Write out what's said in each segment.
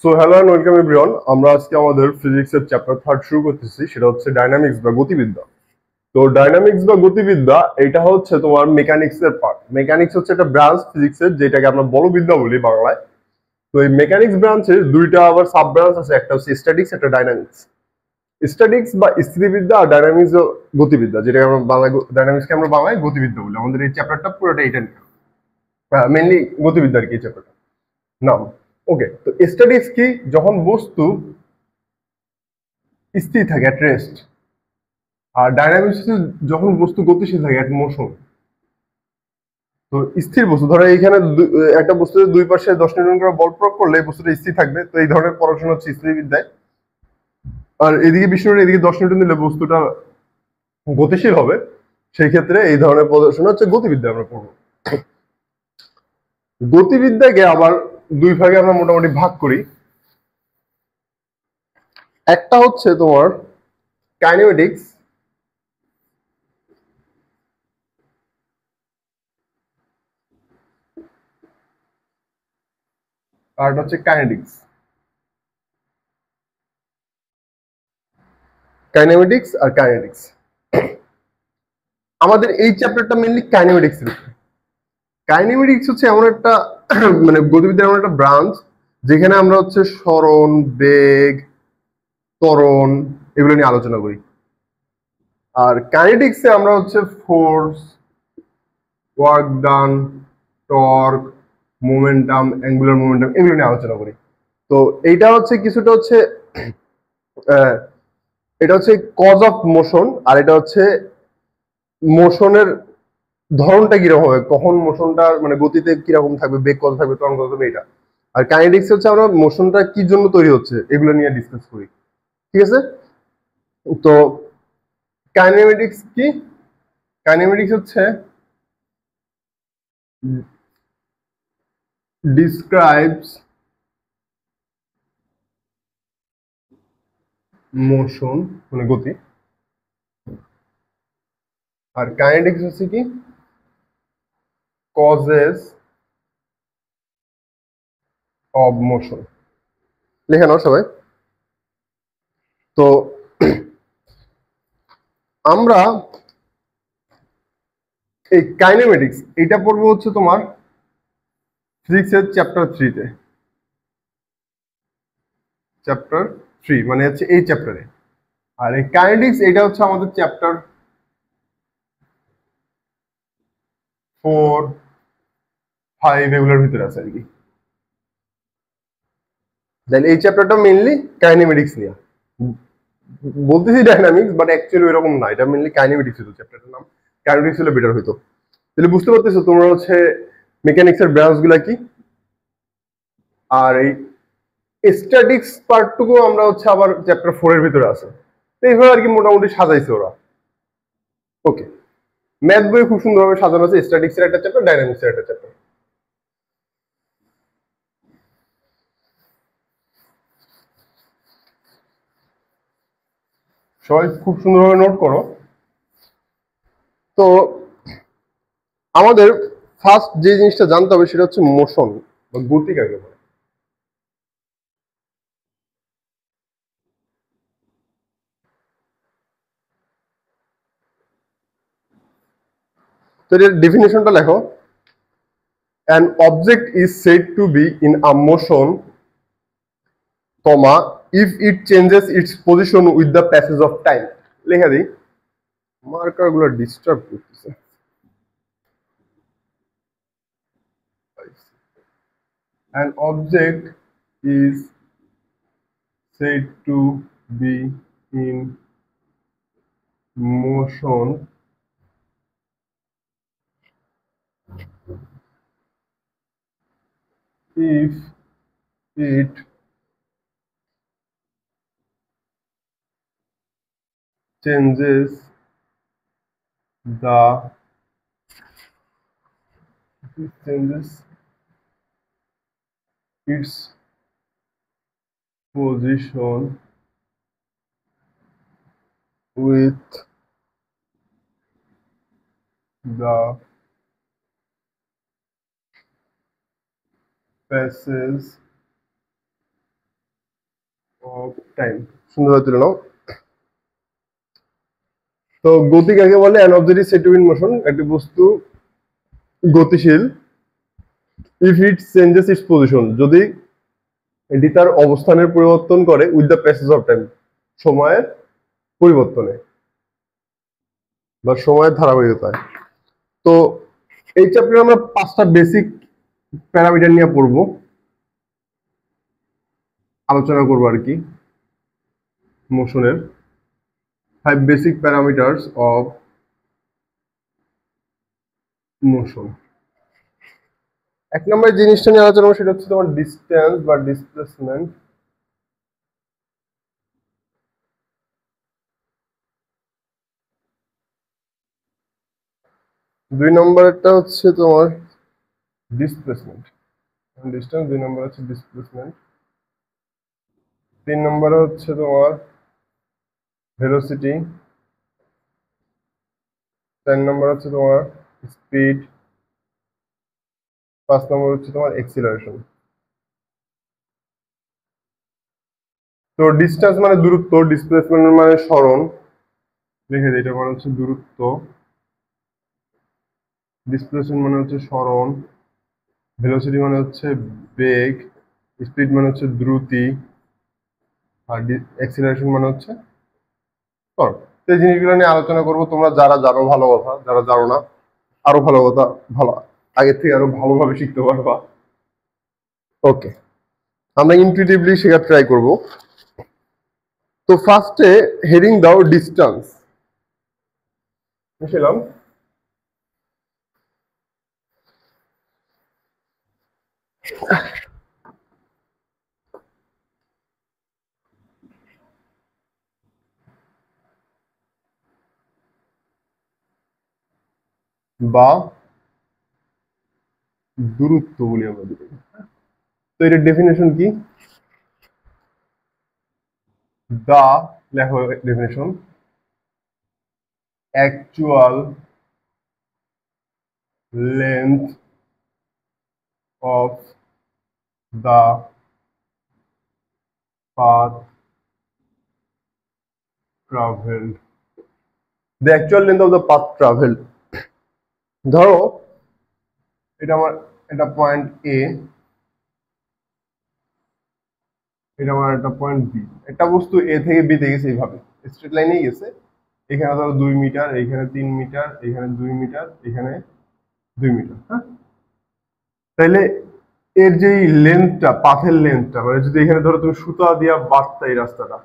So hello and welcome everyone. আমরা আজকে আমাদের ফিজিক্সের চ্যাপ্টার 3 শুরু করতেছি, সেটা হচ্ছে ডাইনামিক্স বা গতিবিদ্যা। তো ডাইনামিক্স বা গতিবিদ্যা এটা হচ্ছে তোমার মেকানিক্স এর পার্ট। মেকানিক্স হচ্ছে একটা ব্রাঞ্চ ফিজিক্সের, যেটাকে আমরা বলবিদ্যা বলি বাংলায়। তো এই মেকানিক্স ব্রাঞ্চের দুইটা আবার সাব ব্রাঞ্চ আছে, একটা হচ্ছে স্ট্যাটিক্স, একটা ডাইনামিক্স। স্ট্যাটিক্স বা স্থিতিবিদ্যা আর ডাইনামিক্স গতিবিদ্যা, যেটা আমরা বাংলায় ডাইনামিক্সকে আমরা বাংলায় গতিবিদ্যা বলি। আমাদের এই চ্যাপ্টারটা পুরোটা এটা নিয়ে, মেনলি গতিবিদ্যা আর কি চ্যাপ্টারটা নাম। ওকে, তো স্ট্যাটিক্স কি? যখন বস্তু স্থির থাকে, অ্যাট রেস্ট। আর ডাইনামিক্স যখন বস্তু গতিশীল থাকে, অ্যাট মোশন। তো স্থির বস্তু, ধরো এইখানে একটা বস্তুতে দুই পাশে 10 নিউটন করে বল প্রয়োগ করলে এই বস্তুটা স্থির থাকবে। তো এই ধরনের পড়াশোনা হচ্ছে স্থিতিবিদ্যায়। আর এদিকে 20 নিউটন, এদিকে 10 নিউটন দিলে বস্তুটা গতিশীল হবে। সেই ক্ষেত্রে এই ধরনের পড়াশোনা হচ্ছে গতিবিদ্যা আমরা পড়বো। গতিবিদ্যাকে আবার দুই ভাগে আমরা মোটামুটি ভাগ করি। একটা হচ্ছে তোমার কাইনেমেটিক্স, আর একটা হচ্ছে কাইনেটিক্স। কাইনেমেটিক্স আর কাইনেটিক্স, আমাদের এই চ্যাপ্টারটা মেনলি কাইনেমেটিক্স এর। কাইনেমেটিক্স হচ্ছে এমন একটা মানে গতিবিদ্যার এমন একটা ব্রাঞ্চ, যেখানে আমরা হচ্ছে সরণ, বেগ, ত্বরণ এগুলো নিয়ে আলোচনা করি। আর কাইনেটিক্সে আমরা হচ্ছে force, work done, torque, momentum, angular momentum এগুলো নিয়ে আলোচনা করি। তো এইটা হচ্ছে কিছুটা হচ্ছে আহ, এটা হচ্ছে কজ অফ মোশন, আর এটা হচ্ছে মোশনের ধরনটা কিরকম হবে, কখন মোশনটা মানে গতিতে কিরকম থাকবে, বেগ কত থাকবে, ত্বরণ কত থাকবে, এটা। আর কাইনেটিক্স হচ্ছে আমরা মোশনটা কি জন্য তৈরি হচ্ছে এগুলো নিয়ে ডিসকাস করি। ঠিক আছে? তো কাইনেমেটিক্স কি? কাইনেমেটিক্স হচ্ছে ডিসক্রাইবস মোশন, মানে গতি। আর কাইনেটিক্স হচ্ছে কি? Causes of motion. লিখে নাও সবাই। তো আমরা এই কাইনেমেটিক্স এটা পড়বো হচ্ছে তোমার ফিজিক্সের চ্যাপ্টার 3-তে। চ্যাপ্টার 3 মানে হচ্ছে এই চ্যাপ্টারে। আর এই কাইনেটিক্স এটা হচ্ছে আমাদের চ্যাপ্টার 4, 5 এগুলোর ভিতরে আছে আর কি। দেন এই চ্যাপ্টারটা মেইনলি কাইনেমেটিক্স নিয়ে। বলতেছি ডাইনামিক্স, বাট অ্যাকচুয়ালি এরকম না, এটা মেইনলি কাইনেমেটিক্স ছিল চ্যাপ্টারটার নাম। কাইনেটিক্স হলে বেটার হতো। তাহলে বুঝতে পারতেছো তোমরা হচ্ছে মেকানিক্স এর ব্রাঞ্চ গুলা কি। আর এই স্ট্যাটিক্স পার্টটুকু আমরা হচ্ছে আবার চ্যাপ্টার 4 এর ভিতরে আছে। তো এইভাবে আর কি মোটামুটি সাজাইছে ওরা। ওকে, ম্যাথ বই খুব সুন্দরভাবে সাজানো আছে, স্ট্যাটিক্স এর একটা চ্যাপ্টার, ডাইনামিক্স এর একটা চ্যাপ্টার। সবাই খুব সুন্দরভাবে নোট করো। তো আমাদের ফার্স্ট যে জিনিসটা জানতে হবে সেটা হচ্ছে মোশন বা গতি কাকে বলে। তো এর ডেফিনেশনটা লেখো। An object is said to be in a motion, if it changes its position with the passage of time. লেখা দিই, মার্কার গুলো ডিস্টার্ব করতেছে। An object is said to be in motion if it changes the changes its position with the passage of time. সুন্দর তুলে নাও। তো গতি কাকে বলে? An object is said to be in motion, একটি বস্তু গতিশীল if it changes it's position, যদি এটি তার অবস্থানের পরিবর্তন করে with the passage of time, সময়ের পরিবর্তনে বা সময়ের ধারাবাহিকতায়। তো এই চ্যাপ্টারে আমরা 5টা বেসিক প্যারামিটার নিয়ে পড়বো, আলোচনা করবো আর কি, মোশনের 5 বেসিক প্যারামিটার্স অফ মোশন। এক নম্বর জিনিসটা নিয়ে আলোচনা করবো সেটা হচ্ছে তোমার ডিস্টেন্স বা ডিসপ্লেসমেন্ট। দুই নম্বরটা হচ্ছে তোমার ডিসপ্লেসমেন্ট, ডিস্টেন্স। দুই নম্বর হচ্ছে ডিসপ্লেসমেন্ট। 3 নম্বরে হচ্ছে তোমার ভেলোসিটি। 4 নম্বর হচ্ছে তোমার স্পিড। 5 নম্বর হচ্ছে তোমার এক্সিলারেশন। তো ডিস্টেন্স মানে দূরত্ব, ডিসপ্লেসমেন্ট মানে সরণ, লিখে দিই, এটা মানে হচ্ছে দূরত্ব, ডিসপ্লেসমেন্ট মানে হচ্ছে সরণ, ভেলোসিটি মানে হচ্ছে বেগ, স্পিড মানে হচ্ছে দ্রুতি, আর এক্সিলারেশন মানে হচ্ছে ত্বরণ। তো এই জিনিসগুলো নিয়ে আলোচনা করবো। তোমরা যারা জানো ভালো কথা, যারা জানো না আরো ভালো কথা, ভালো আগের থেকে আরো ভালোভাবে শিখতে পারবা। ওকে, আমরা ইনটুইটিভলি শেখার ট্রাই করব। তো ফার্স্টে হেডিং দাও ডিস্টেন্স, বুঝলাম। বা দূরত্ব বলি আমরা দুটো। তো এটার ডেফিনেশন কি? দা, লেখো definition, actual length of the path travelled. The actual length of the path travelled. ধরো এটা আমার, এটা পয়েন্ট এ, এটা আমার একটা পয়েন্ট বি। একটা বস্তু এ থেকে বি তে গেছে এইভাবে স্ট্রেট লাইনেই গেছে। এখানে ধরো 2 মিটার, এখানে 3 মিটার, এখানে 2 মিটার, এখানে 2 মিটার। হ্যাঁ, তাইলে এর যে লেন্থটা, পাথের লেন্থটা, মানে যদি এখানে ধরো তুমি সুতা দিয়া বাঁধতা এই রাস্তাটা,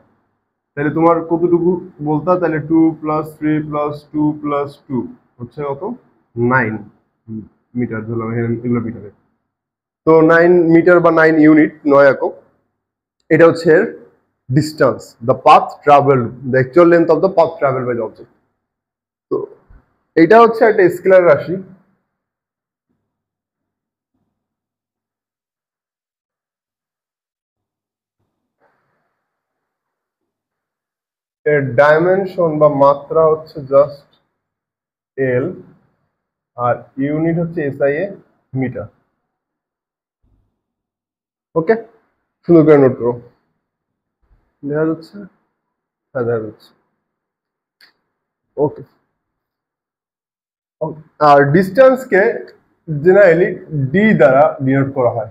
তাহলে তোমার কতটুকু বলতা? তাহলে 2 + 3 + 2 + 2 হচ্ছে কত? 9 মিটার ধরলাম, এখানে এগুলো মিটারে। তো 9 মিটার বা 9 ইউনিট, 9 একক, এটা হচ্ছে distance, the path travel, the actual length of the path travel by the object. তো এটা হচ্ছে একটা স্কেলার রাশি। এর ডাইমেনশন বা মাত্রা হচ্ছে জাস্ট এল, আর ইউনিট হচ্ছে এসআই এ, মিটার। ওকে, সুন্দর করে নোট করো। দেখা যাচ্ছে? হ্যাঁ, দেখা যাচ্ছে। ওকে। আর ডিস্টেন্সকে জেনারেলি ডি দ্বারা ডিনোট করা হয়,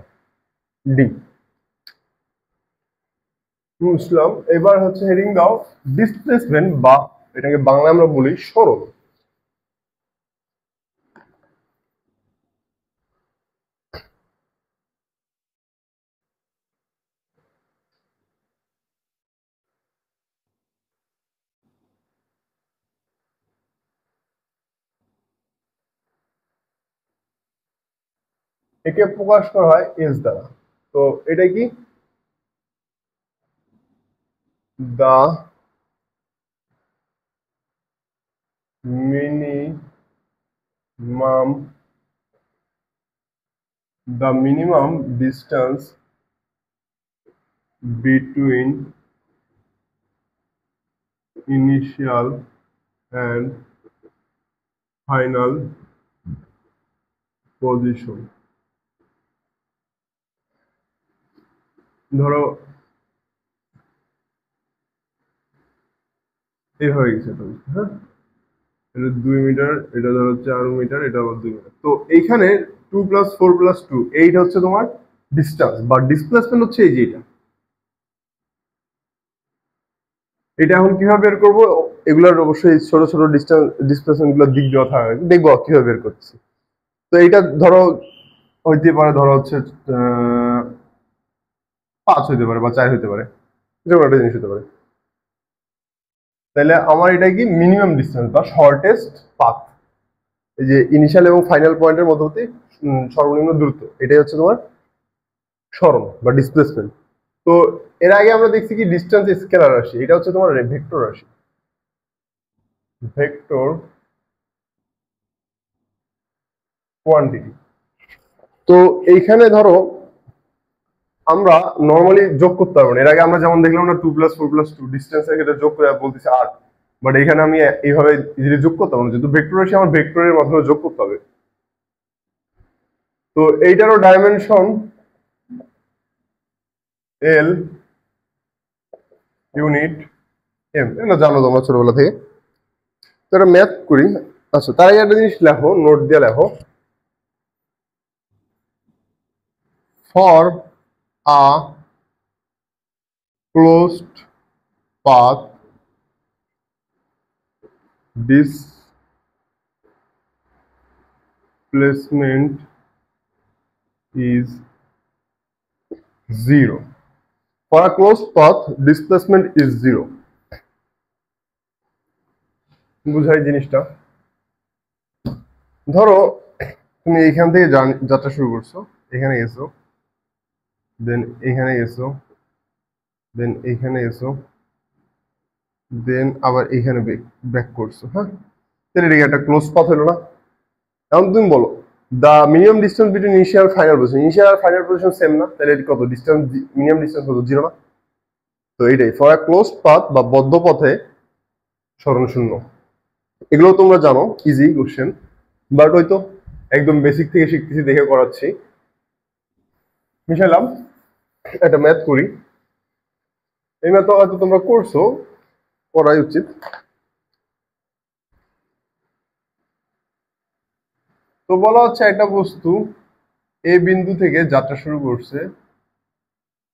ডি। বুঝলাম। এবার হচ্ছে হেডিং দাও ডিসপ্লেসমেন্ট, বা এটাকে বাংলা আমরা বলি সরণ। একে প্রকাশ করা হয় এস দ্বারা। তো এটা কি? দা minimum, the minimum distance between initial and final position. ধরো এই হয়ে গেছে তো, হ্যাঁ এটা 2 মিটার, এটা ধরো 4 মিটার, এটা আবার 2 মিটার। তো এইখানে 2 + 4 + 2 এইটা হচ্ছে তোমার ডিস্টেন্স বা ডিসপ্লেসমেন্ট হচ্ছে এই যে এটা। এটা এখন কিভাবে বের করবো, এগুলোর অবশ্যই ছোট ছোট ডিস্টেন্স ডিসপ্লেসমেন্ট গুলো দিক দেওয়া থাকে, দেখবো কিভাবে বের করছি। তো এইটা ধরো হইতে পারে, ধরো হচ্ছে 5 হইতে পারে বা 4 হইতে পারে, যে কোনো একটা জিনিস হতে পারে। তাহলে আমার এটা কি মিনিমাম ডিস্টেন্স বা শর্টেস্ট পাথ, এই যে ইনিশিয়াল এবং ফাইনাল পয়েন্টের মধ্যবর্তী সর্বনিম্ন দূরত্ব, এটাই হচ্ছে তোমার সরণ বা ডিসপ্লেসমেন্ট। তো এর আগে আমরা দেখছি কি ডিস্টেন্স স্কেলার রাশি, এটা হচ্ছে তোমার ভেক্টর রাশি, ভেক্টর কোয়ান্টিটি। তো এইখানে ধরো আমরা নর্মালি যোগ করতে পারবো না, এর আগে আমরা যেমন দেখলাম না 2 + 4 + 2 ডিস্টেন্সের ক্ষেত্রে যোগ করে বলতেছে 8, বাট এখানে আমি এইভাবে ইজিলি যোগ করতে পারবো না, যেহেতু ভেক্টর রাশি আমার ভেক্টরের মাধ্যমে যোগ করতে হবে। তো এইটারও ডাইমেনশন এল ইউনিট এম, এটা জানো তোমরা ছোটবেলা থেকে। তো এটা ম্যাথ করি। আচ্ছা তার আগে একটা জিনিস লেখো, নোট দিয়ে লেখো, for a closed path displacement is 0. For a closed path displacement is 0. বুঝাই জিনিসটা। ধরো তুমি এইখান থেকে যাত্রা শুরু করছো, এখানে এসো, দেন এখানে এসো, দেন এখানে এসো, দেন আবার এখানে ব্যাক করছো, হ্যাঁ তাহলে এটা একটা ক্লোজ পাথ হলো না? এখন তুমি বলো the minimum distance between initial and final position, initial আর ফাইনাল পজিশন সেম না, তাহলে এটা কত ডিসটেন্স, মিনিমাম ডিসটেন্স কত, 0 না? তো এইটাই ফর আ ক্লোজড পাথ বা বদ্ধ পথে সরণ শূন্য। এগুলো তোমরা জানো, ইজি কোশ্চেন, বাট হয়তো একদম বেসিক থেকে শিখতেছি দেখে করাচ্ছি। মিশাইলাম, একটা ম্যাথ করি। এই ম্যাথ হয়তো তোমরা করছো, করাই উচিত। তো বলা হচ্ছে একটা বস্তু এ বিন্দু থেকে যাত্রা শুরু করছে,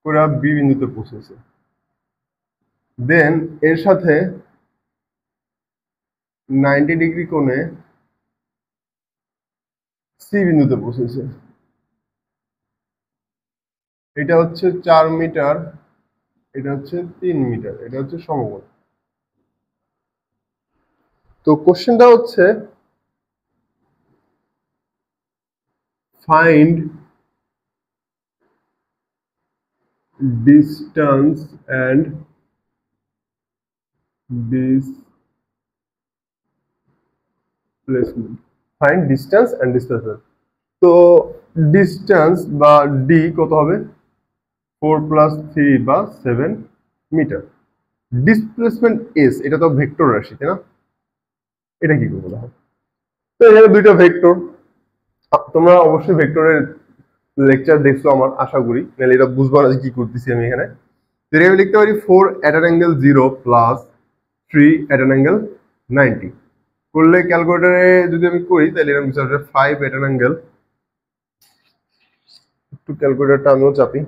পুরা বি বিন্দুতে পৌঁছেছে, দেন এর সাথে 90 ডিগ্রি কোণে সি বিন্দুতে পৌঁছেছে। এটা হচ্ছে 4 মিটার, এটা হচ্ছে 3 মিটার, এটা হচ্ছে সমকোণ। তো কোশ্চেনটা হচ্ছে find distance and displacement, find distance and displacement. তো ডিস্টেন্স বা ডি কত হবে, 4 + 3 বা 7 মিটার। ডিসপ্লেসমেন্ট এস, এটা তো ভেক্টর রাশি তাই না, এটা কি করে বলা হয়? তো এখানে দুইটা ভেক্টর, তোমরা অবশ্যই ভেক্টরের লেকচার দেখছো আমার আশা করি, নাহলে এটা বুঝবো না যে কি করতেছি আমি এখানে। তো আমি লিখতে পারি 4 at an angle 0 + 3 at an angle 90 করলে ক্যালকুলেটরে যদি আমি করি তাহলে এরকম কিছু আসবে 5 at an angle, একটু ক্যালকুলেটরটা আমিও চাপি,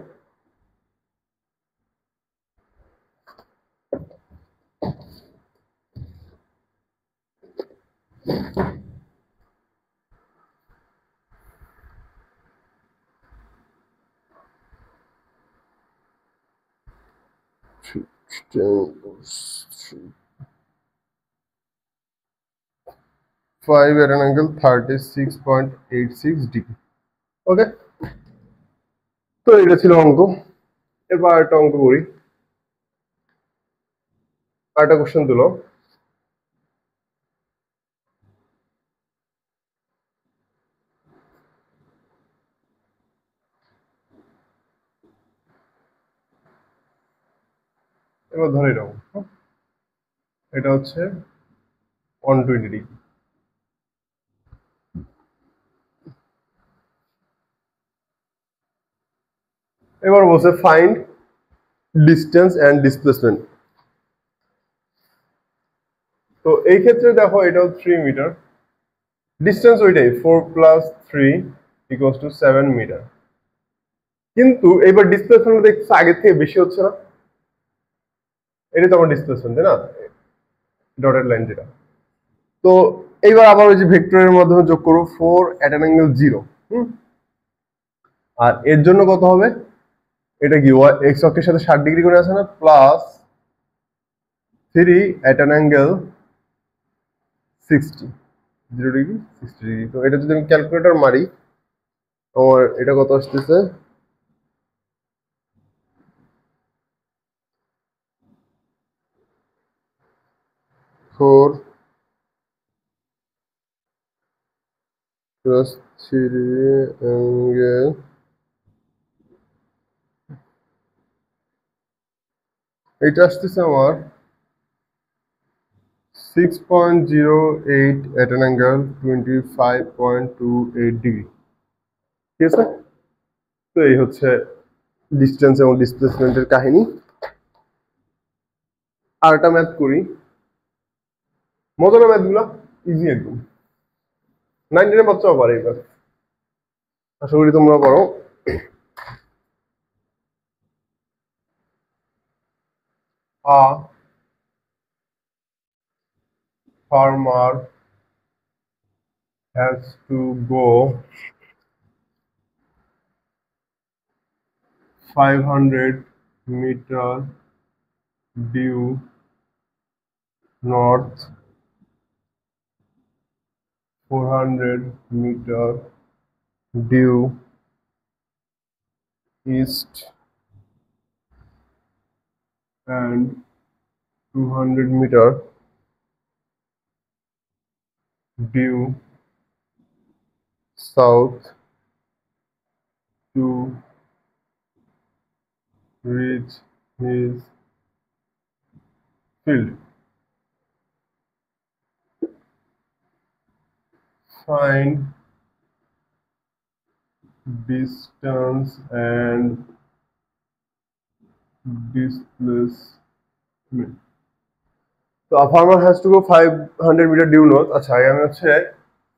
five at an angle 36.86 degree. Okay, তো এটা ছিল অঙ্ক। এবার একটা অঙ্ক করি, আরেকটা কোশ্চেন দিল। এবার ধরে এরকম, এটা হচ্ছে 120 ডিগ্রি। এবার বলছে ফাইন্ড ডিস্টেন্স অ্যান্ড ডিসপ্লেসমেন্ট। তো এই ক্ষেত্রে দেখো এটাও 3 মিটার, ডিস্টেন্স ওইটাই 4 প্লাস 3 ইকুয়ালস টু 7 মিটার। কিন্তু এবার ডিসপ্লেসমেন্ট দেখছো আগের থেকে বেশি হচ্ছে না, এটা তো আমার ডিসপ্লেসমেন্ট তাই না, ডটেড লাইন যেটা। তো এইবার আবার ওই যে ভেক্টরের মাধ্যমে যোগ করো 4 এট অ্যান অ্যাঙ্গেল 0। আর এর জন্য কত হবে, এটা কি এক্স অক্ষের সাথে 60 ডিগ্রি করে আছে না, plus 3 at an angle 60, 0 degree 60 degree. তো এটা যদি আমি ক্যালকুলেটর মারি আমার এটা কত আসতেছে, 4 প্লাস 3 অ্যাঙ্গেল, এটা আসতেছে আমার 6.08 at an angle 25.28 ডিগ্রি। ঠিক আছে, তো এই হচ্ছে ডিস্টেন্স এবং ডিসপ্লেসমেন্টের কাহিনী। আর একটা ম্যাথ করি, মজার ম্যাথগুলো ইজি একদম, 9-10 বাচ্চাও পারে এবার, আশা করি তোমরা পারো। A farmer has to go 500 meter due north, 400 meter due east, and 200 meter due south to reach his field. Find distance and displacement. So a farmer has to go 500 meter due north. আচ্ছা আগে আমি হচ্ছে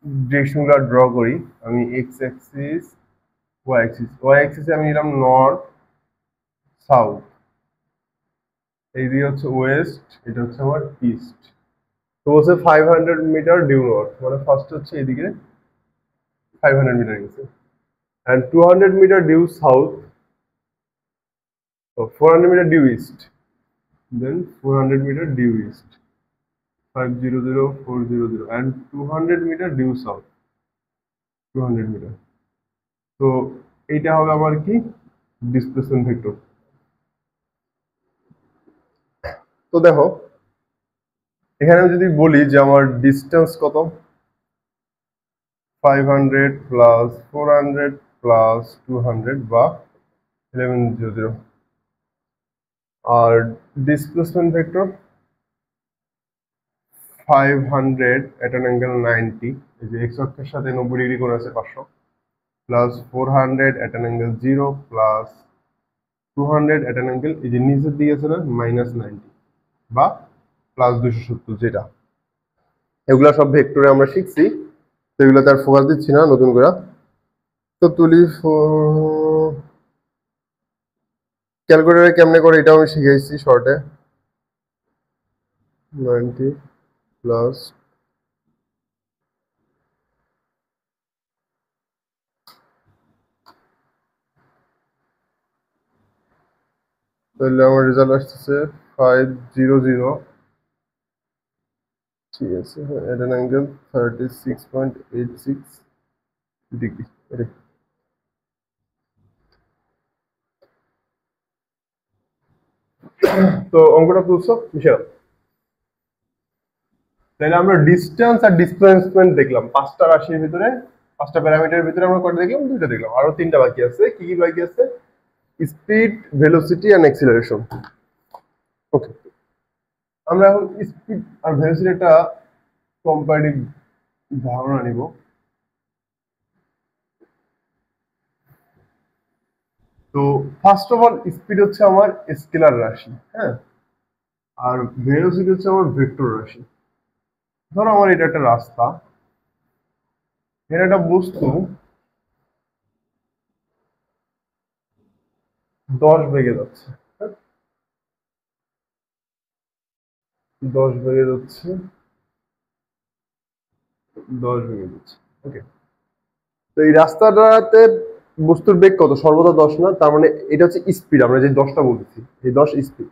ডিরেকশনগুলো draw করি। আমি x axis, y axis, y অ্যাক্সিসে আমি নিলাম north south, এই দিকে হচ্ছে ওয়েস্ট, এটা হচ্ছে আমার ইস্ট। তো বলছে 500 মিটার ডিউ নর্থ, মানে ফার্স্ট হচ্ছে এদিকে 500 মিটার গেছে, and 200 metre due south, so 400 metre due east, then 400 metre due east, 500 400, and 200 metre due south, 200 metre. তো এইটা হবে আমার কি ডিসপ্লেসমেন্ট ভেক্টর। তো দেখো এখানে আমি যদি বলি যে আমার ডিস্টেন্স কত, 500 প্লাস 400 প্লাস 200 বা 1100, আর displacement vector 500 at an angle 90, এই যে এক্স অক্ষের সাথে 90 ডিগ্রি করে আছে 500, plus 400 at an angle 0 plus 200 at an angle এই যে নিচের দিকে আছে না -90 বা প্লাস 270, যেটা এগুলা সব ভেক্টরে আমরা শিখছি, তো এগুলোতে আর ফোকাস দিচ্ছি না নতুন করে। তো তুলি ক্যালকুলেটরে কেমনে করে এটাও আমি শিখাইছি শর্টে, 90 প্লাস তাহলে আমার রেজাল্ট আসতেছে 500, ঠিক আছে, এট অ্যান অ্যাঙ্গেল 36.86 ডিগ্রি। তো অঙ্কটা তুলছো বিশাল। তাহলে আমরা ডিস্টেন্স আর ডিসপ্লেসমেন্ট দেখলাম, 5টা রাশির ভিতরে, 5টা প্যারামিটারের ভিতরে আমরা কয়টা দেখলাম, 2টা দেখলাম, আরো 3টা বাকি আছে। কি কি বাকি আছে, স্পিড, ভেলোসিটি এন্ড অ্যাক্সিলারেশন। ওকে, আমরা এখন স্পিড আর ভেলোসিটি একটা কম্পারেটিভ ধারণা নিব। তো ফার্স্ট অফ অল স্পিড হচ্ছে আমার স্কেলার রাশি, হ্যাঁ, আর ভেলোসিটি হচ্ছে আমার ভেক্টর রাশি। ধরো আমার এটা একটা রাস্তা, এখানে একটা বস্তু 10 বেগে যাচ্ছে, হ্যাঁ? 10 বেগে যাচ্ছে, 10 বেগে যাচ্ছে। ওকে, তো এই রাস্তাটাতে বস্তুর বেগ কত? সর্বদা 10 না, তার মানে এটা হচ্ছে স্পিড, আমরা যে 10টা বলতেছি এই 10 স্পিড।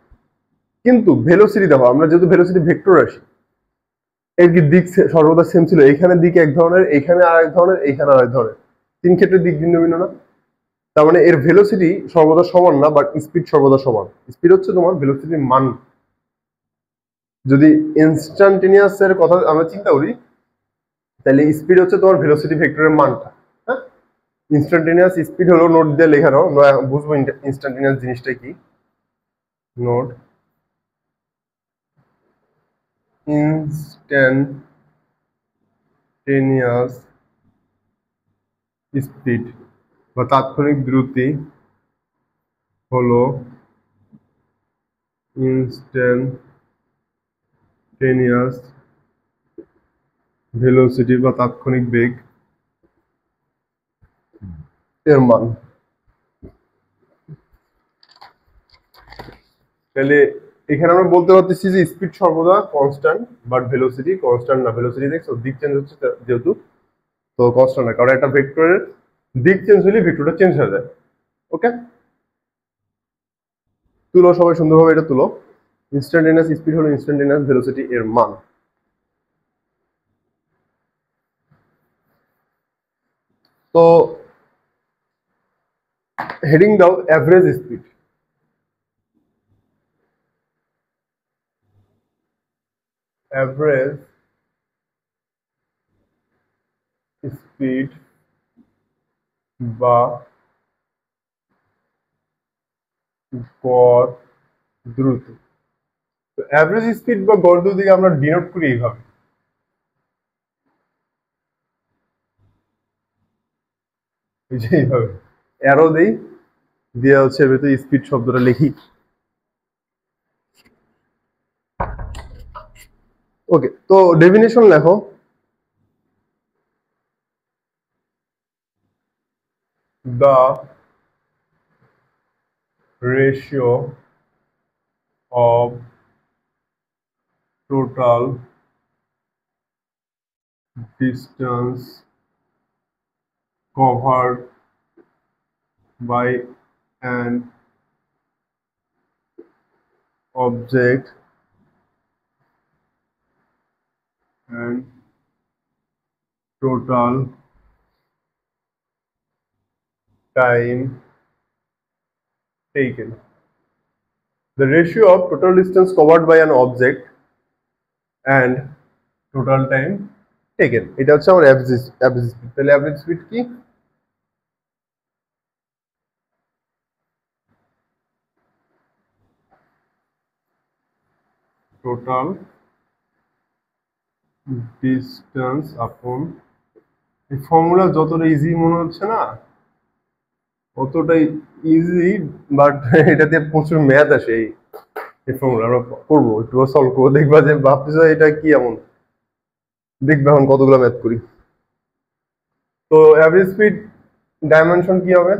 কিন্তু ভেলোসিটি দেখো, আমরা যেহেতু ভেলোসিটি ভেক্টর রাশি, এর কি দিক সর্বদা সেম ছিল? এখানে দিক এক ধরনের, এখানে আর এক ধরনের, এখানে আর এক ধরনের, তিন ক্ষেত্রে দিক ভিন্ন ভিন্ন না? তার মানে এর ভেলোসিটি সর্বদা সমান না, বাট স্পিড সর্বদা সমান। স্পিড হচ্ছে তোমার ভেলোসিটির মান। যদি ইনস্ট্যান্টেনিয়াস এর কথা আমরা চিন্তা করি, তাহলে স্পিড হচ্ছে তোমার ভেলোসিটি ভেক্টরের মানটা। হ্যাঁ, ইনস্ট্যান্টেনিয়াস স্পিড হলো, নোট দিয়ে লেখা নাও, আমরা বুঝবো ইনস্ট্যান্টেনিয়াস জিনিসটা কি। নোট, ইনস্ট্যান্টেনিয়াস স্পিড বা তাৎক্ষণিক দ্রুতি হলো ইনস্ট্যান্টেনিয়াস ভেলোসিটি বা তাৎক্ষণিক বেগ এর মান। তাহলে এখানে আমরা বলতে পারতেছি যে স্পিড সর্বদা কনস্ট্যান্ট, বাট ভেলোসিটি কনস্ট্যান্ট না। ভেলোসিটি দেখছো দিক চেঞ্জ হচ্ছে যেহেতু, তো কনস্ট্যান্ট না, কারণ একটা ভেক্টরের দিক চেঞ্জ হলে ভেক্টরটা চেঞ্জ হয়ে যায়। ওকে, তুলো সবাই সুন্দরভাবে এটা তুলো। ইনস্ট্যান্টেনিয়াস স্পিড হলো ইনস্ট্যান্টেনিয়াস ভেলোসিটি এর মান। তো হেডিং দাও অ্যাভারেজ স্পিড। অ্যাভারেজ স্পিড বা গড় দ্রুতি। তো অ্যাভারেজ স্পিড বা গড় দ্রুতিকে আমরা ডিনোট করি এইভাবে, এই যে এইভাবে অ্যারো দেই, দিয়ে হচ্ছে ভেতরে স্পিড শব্দটা লিখি। ওকে, তো ডেফিনেশন লেখো। The ratio of total distance covered by an object and total time taken. The ratio of total distance covered by an object and total time taken, এটা হচ্ছে আমার অ্যাভারেজ স্পিড। তাহলে অ্যাভারেজ স্পিড কি? Total distance আপন, এই formula যতটা easy মনে হচ্ছে না, অতটাই ইজি, বাট এটাতে প্রচুর ম্যাথ আসে। এই ফর্মুলা আমরা করবো, একটু সলভ করবো, দেখবা যে ভাবতেছ এটা কি এমন, দেখবে এখন কতগুলো ম্যাথ করি। তো অ্যাভারেজ স্পিড ডাইমেনশন কি হবে?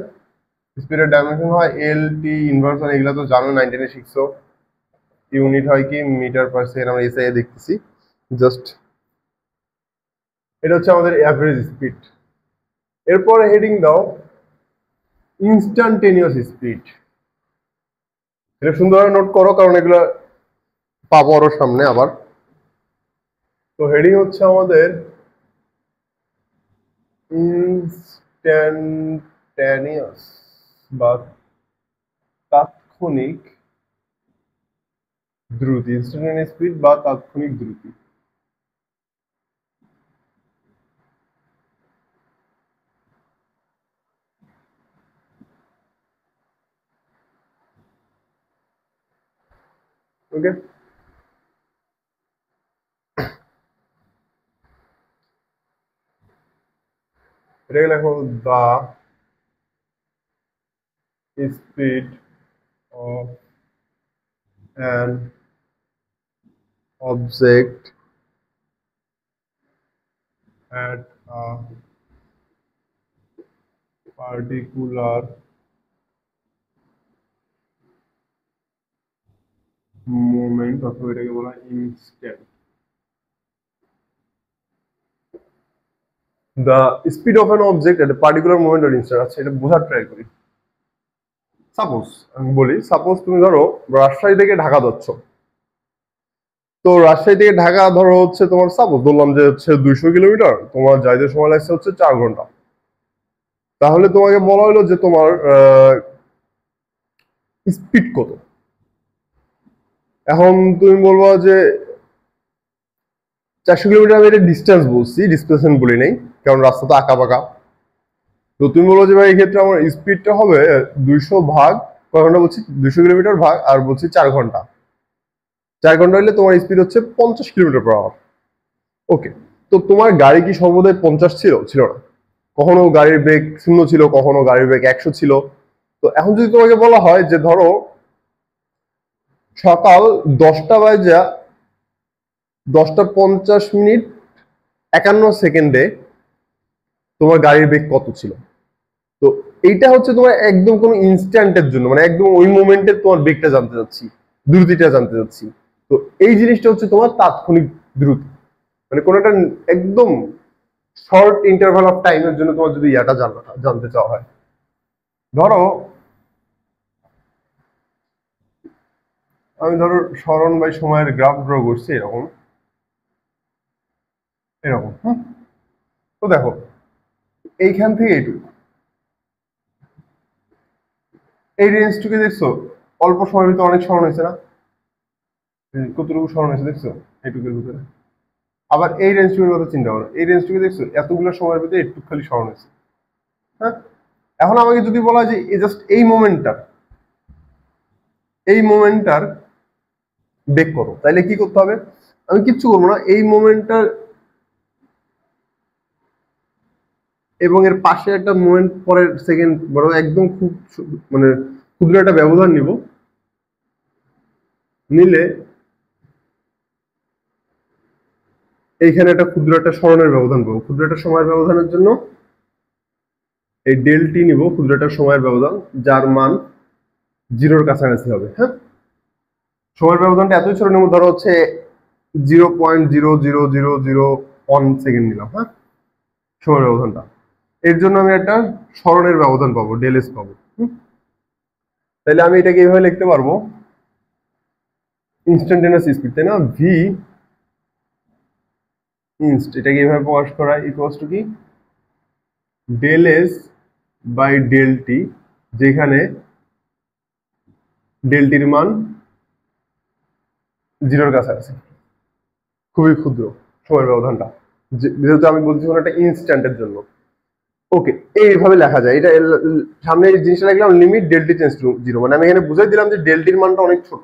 স্পিডের ডাইমেনশন হয় এল টি ইনভার্সন, এগুলো তো জানো, 19 এ শিখছো। ইউনিট হয় কি মিটার পার সেকেন্ড, আমরা এসআই দেখতেছি জাস্ট। এটা হচ্ছে আমাদের অ্যাভারেজ স্পিড। এরপরে হেডিং দাও ইনস্ট্যান্টেনিয়াস স্পিড। এটা সুন্দরভাবে নোট করো, কারণ এগুলো পাবো আরো সামনে আবার। তো হেডিং হচ্ছে আমাদের ইনস্ট্যান্টেনিয়াস বা তাৎক্ষণিক দ্রুতি, ইনস্ট্যান্টেনিয়াস স্পিড বা তাৎক্ষণিক দ্রুতি। ওকে, এটাকে লেখো the speed of an object at a particular moment, অথবা এটাকে বলা হয় instant. The speed of an object at a particular moment or instant. আচ্ছা, এটা বোঝার ট্রাই করি। সাপোজ আমি বলি, সাপোজ তুমি ধরো রাজশাহী থেকে ঢাকা যাচ্ছ। তো রাজশাহী থেকে ঢাকা ধরো হচ্ছে তোমার, সাপোজ বললাম যে হচ্ছে 200 কিলোমিটার, তোমার যাইতে সময় লাগছে হচ্ছে 4 ঘন্টা। তাহলে তোমাকে বলা হলো যে তোমার স্পিড কত। এখন তুমি বলবা যে 400 কিলোমিটার, আমি এটা ডিস্টেন্স বলছি, ডিসপ্লেসমেন্ট বলি নাই, কারণ রাস্তা তো আঁকা বাঁকা। তো তুমি বলো যে ভাই এই ক্ষেত্রে আমার স্পিডটা হবে 200 ভাগ কয় ঘন্টা বলছি, 200 কিলোমিটার ভাগ আর বলছি 4 ঘন্টা। 4 ঘন্টা হলে তোমার স্পিড হচ্ছে 50 কিলোমিটার/আওয়ার। ওকে, তো তোমার গাড়ি কি সর্বদাই 50 ছিল? ছিল না। কখনো গাড়ির ব্রেক 0 ছিল, কখনো গাড়ির ব্রেক 100 ছিল। তো এখন যদি তোমাকে বলা হয় যে ধরো সকাল 10টা বাজে 10টা 50 মিনিট 51 সেকেন্ডে তোমার গাড়ির বেগ কত ছিল। তো এইটা হচ্ছে তোমার একদম কোনো ইনস্ট্যান্টের জন্য, মানে একদম ওই মোমেন্টে তোমার বেগটা জানতে চাচ্ছি, দ্রুতিটা জানতে চাচ্ছি। তো এই জিনিসটা হচ্ছে তোমার তাৎক্ষণিক দ্রুতি, মানে কোনো একটা একদম শর্ট ইন্টারভাল অফ টাইমের জন্য তোমার যদি ইয়াটা জানতে চাওয়া হয়। ধরো আমি ধরো স্মরণ বাই সময়ের গ্রাফ ড্র করছি এরকম এরকম। তো দেখো এইখান থেকে এইটুকু, এই রেঞ্জটুকু দেখছো, অল্প সময়ের ভিতরে অনেক স্মরণ হয়েছে না? কতটুকু স্মরণ হয়েছে দেখছো এইটুকুর ভিতরে। আবার এই রেঞ্জটুকুর কথা চিন্তা করো, এই রেঞ্জটুকু দেখছো, এতগুলো সময়ের ভিতরে একটু খালি স্মরণ হয়েছে। হ্যাঁ, এখন আমাকে যদি বলা হয় যে জাস্ট এই মোমেন্টটার বেক করো, তাইলে কি করতে হবে? আমি কিচ্ছু করবো না, এই মোমেন্টটার এবং এর পাশে একটা মোমেন্ট পরের সেকেন্ড বড় একদম খুব মানে ক্ষুদ্র একটা ব্যবধান নিব, নিলে এইখানে একটা ক্ষুদ্র একটা স্মরণের ব্যবধান পাবো। ক্ষুদ্র একটা সময়ের ব্যবধানের জন্য এই ডেল টি নিব, ক্ষুদ্র একটা সময়ের ব্যবধান যার মান 0-র কাছাকাছি হবে। হ্যাঁ, সময়ের ব্যবধানটা এতই ছোট নেব, ধরো হচ্ছে 0.00001 সেকেন্ড নিলাম। হ্যাঁ, সময়ের ব্যবধানটা, এর জন্য আমি একটা স্মরণের ব্যবধান পাবো, ডেল এস পাবো। তাহলে আমি এটাকে এইভাবে লিখতে পারবো, ইনস্ট্যান্টেনিয়াস স্পিড, তাই না? ভি ইনস্ট, এটাকে এইভাবে প্রকাশ করা ইকুয়ালস টু কি, del S by del T, যেখানে ডেল টির মান 0-র কাছাকাছি, খুবই ক্ষুদ্র সময়ের ব্যবধানটা, যেহেতু আমি বলছি কোনো একটা ইনস্ট্যান্টের জন্য। ওকে, এইভাবে লেখা যায় এটা। সামনে এই জিনিসটা লিখলাম, limit del T tends to 0, মানে আমি এখানে বুঝাই দিলাম যে ডেল টির মানটা অনেক ছোট,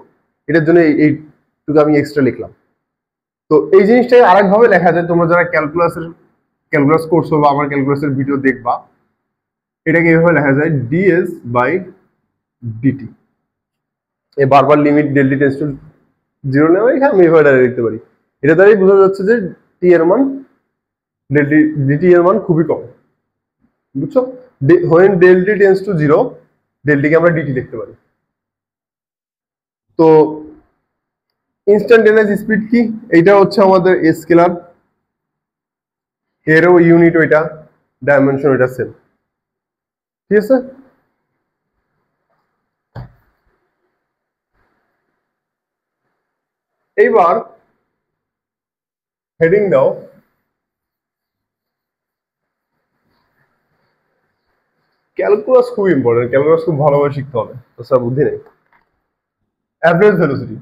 এটার জন্য এইটুকু আমি এক্সট্রা লিখলাম। তো এই জিনিসটাকে আরেকভাবে লেখা যায়, তোমরা যারা ক্যালকুলাস করছো বা আমার ক্যালকুলাসের ভিডিও দেখবা, এটাকে এইভাবে লেখা যায়, ডিএস বাই ডিটি। এই বারবার limit del T tends to 0 নেওয়া, এখানে আমি এইভাবে লিখতে পারি। এটা দ্বারাই বোঝা যাচ্ছে যে টি এর মান, ডিটি এর মান খুবই কম। বুঝছো? When del T tends to 0, del টিকে আমরা ডিটি লিখতে পারি। তো ইনস্ট্যান্টেনিয়াস স্পিড কি? এইটা হচ্ছে আমাদের স্কেলার, এরও ইউনিট ওইটা, ডাইমেনশন ওইটা সেম। ঠিক আছে, এইবার হেডিং দাও, ক্যালকুলাস খুব ইম্পর্টেন্ট, ক্যালকুলাস খুব ভালোভাবে শিখতে হবে, তাছাড়া বুদ্ধি নেই। অ্যাভারেজ ভেলোসিটি,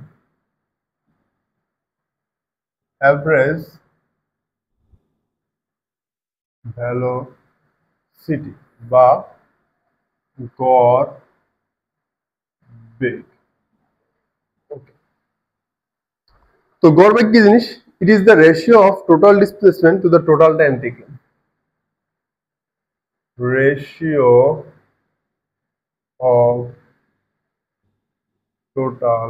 অ্যাভারেজ ভেলোসিটি বা গড় বেগ। ওকে, তো গড় বেগ কি জিনিস? It is the ratio of total displacement to the total time taken. Ratio of total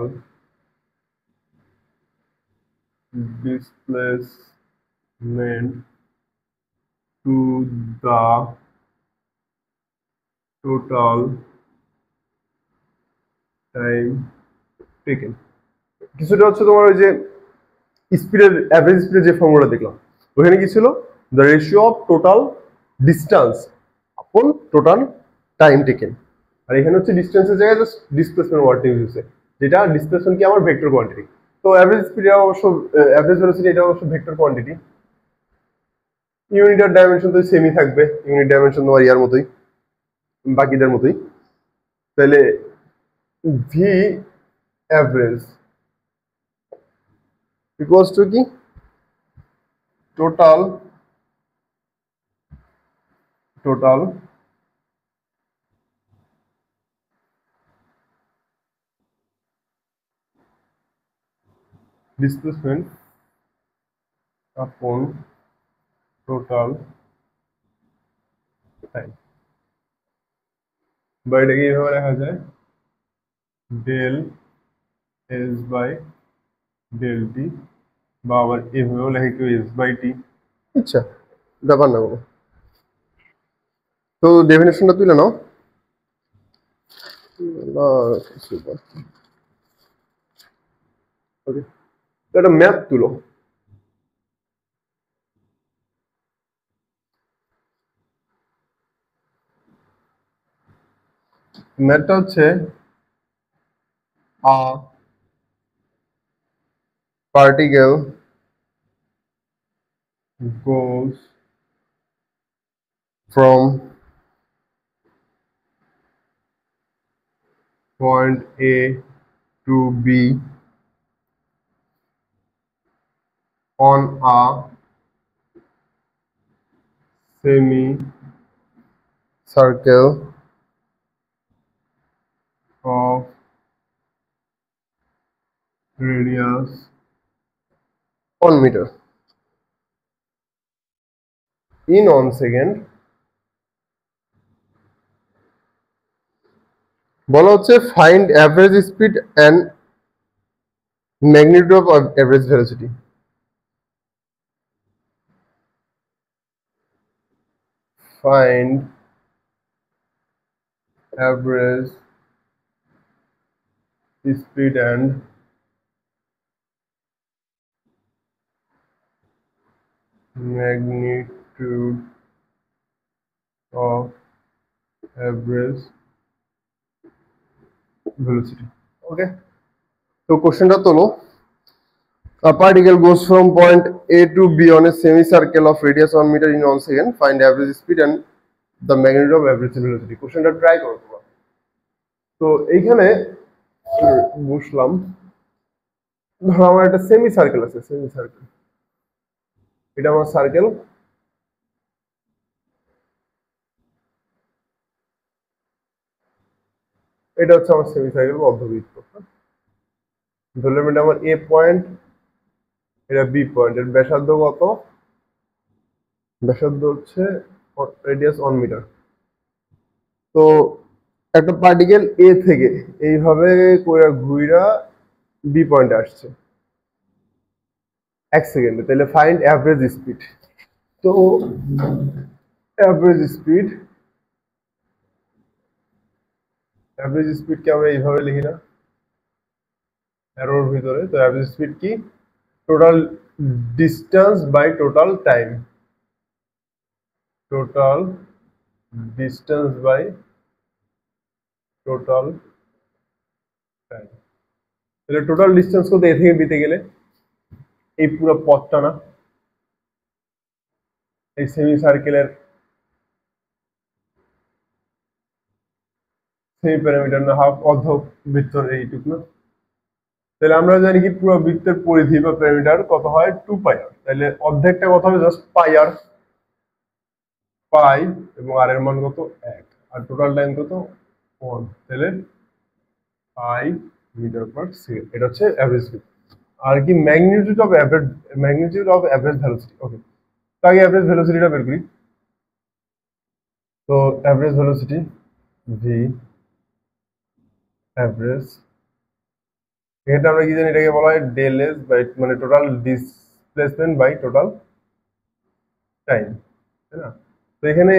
displacement to the total time taken. কিছুটা হচ্ছে তোমার ওই যে স্পিডের অ্যাভারেজ স্পিডের যে ফর্মুলা দেখলাম, ওখানে কি ছিল? The ratio of total distance আপন টোটাল টাইম টেকেন। আর এখানে হচ্ছে ডিস্টেন্সের জায়গায় জাস্ট ডিসপ্লেসমেন্ট ওয়ার্ডটা ইউজ হয়েছে, যেটা ডিসপ্লেসমেন্ট কি আমার ভেক্টর কোয়ান্টিটি। তো অ্যাভারেজ স্পিড অবশ্য অ্যাভারেজ ভেলোসিটি এটা অবশ্য ভেক্টর কোয়ান্টিটি। ইউনিট আর ডাইমেনশন তো সেমই থাকবে, ইউনিট ডাইমেনশন তোমার ইয়ার মতোই, বাকিদের মতোই। তাহলে ভি অ্যাভারেজ ইকুয়ালস টু কি? Total displacement upon total time, বা এটাকে এইভাবে লেখা যায় ডেল এস বাই ডেল টি, বা আবার এভাবেও লেখা কেউ এস বাই টি। আচ্ছা, ব্যাপার না কোনো। তো ডেফিনেশনটা তুলে নাও। ওকে, একটা ম্যাথ তুলো। ম্যাথটা হচ্ছে a particle goes from point A to B on a semicircle of radius 1 meter in 1 second। বলা হচ্ছে find average speed and magnitude of average velocity. Find average speed and magnitude of average velocity। ওকে, তো কোশ্চেনটা তোলো। A particle goes from point A to B on a semicircle of radius 1 meter in 1 second. Find average speed and the magnitude of average velocity। কোশ্চেনটা try করো তোমরা। তো এইখানে বসলাম, ধরো আমার একটা সেমি সার্কেল আছে, সেমি সার্কেল, এটা আমার সার্কেল। এটা হচ্ছে আমার সেমি সার্কেল বা অর্ধবৃত্ত। ধরলাম এটা আমার এ পয়েন্ট, এটা বি পয়েন্ট। এর ব্যাসার্ধ কত? ব্যাসার্ধ হচ্ছে রেডিয়াস 1 মিটার। তো একটা পার্টিকেল এ থেকে এইভাবে কইরা ঘুইরা বি পয়েন্টে আসছে 1 সেকেন্ডে। তাহলে ফাইন্ড অ্যাভারেজ স্পিড। তো অ্যাভারেজ স্পিডকে আমরা এইভাবে লিখি না অ্যারোর ভিতরে? তো অ্যাভারেজ স্পিড কি? Total distance by total time. Total distance by total time. তাহলে টোটাল ডিস্টেন্স কত এ থেকে বিতে গেলে? এই পুরো পথটা না, এই সেমি সার্কেলের সেমি প্যারামিটার না, হাফ অর্ধ বৃত্তর এইটুক না? তাহলে আমরা জানি কি পুরো বৃত্তের পরিধি বা প্যারামিটার কত হয়? 2 পাই আর। তাহলে অর্ধেকটা কত হবে? জাস্ট পাই আর, পাই, এবং আর এর মান কত? 1। আর টোটাল টাইম কত? 1। তাহলে পাই মিটার পার সেকেন্ড। এটা হচ্ছে অ্যাভারেজ স্পিড। আর কি magnitude of average velocity. Okay, তো আগে অ্যাভারেজ ভেলোসিটিটা বের করি। তো অ্যাভারেজ ভেলোসিটি ভি অ্যাভারেজ, এটা আমরা কি জানি? এটাকে বলা হয় ডেল এস বাই, মানে total displacement by total time, তাই না? তো এখানে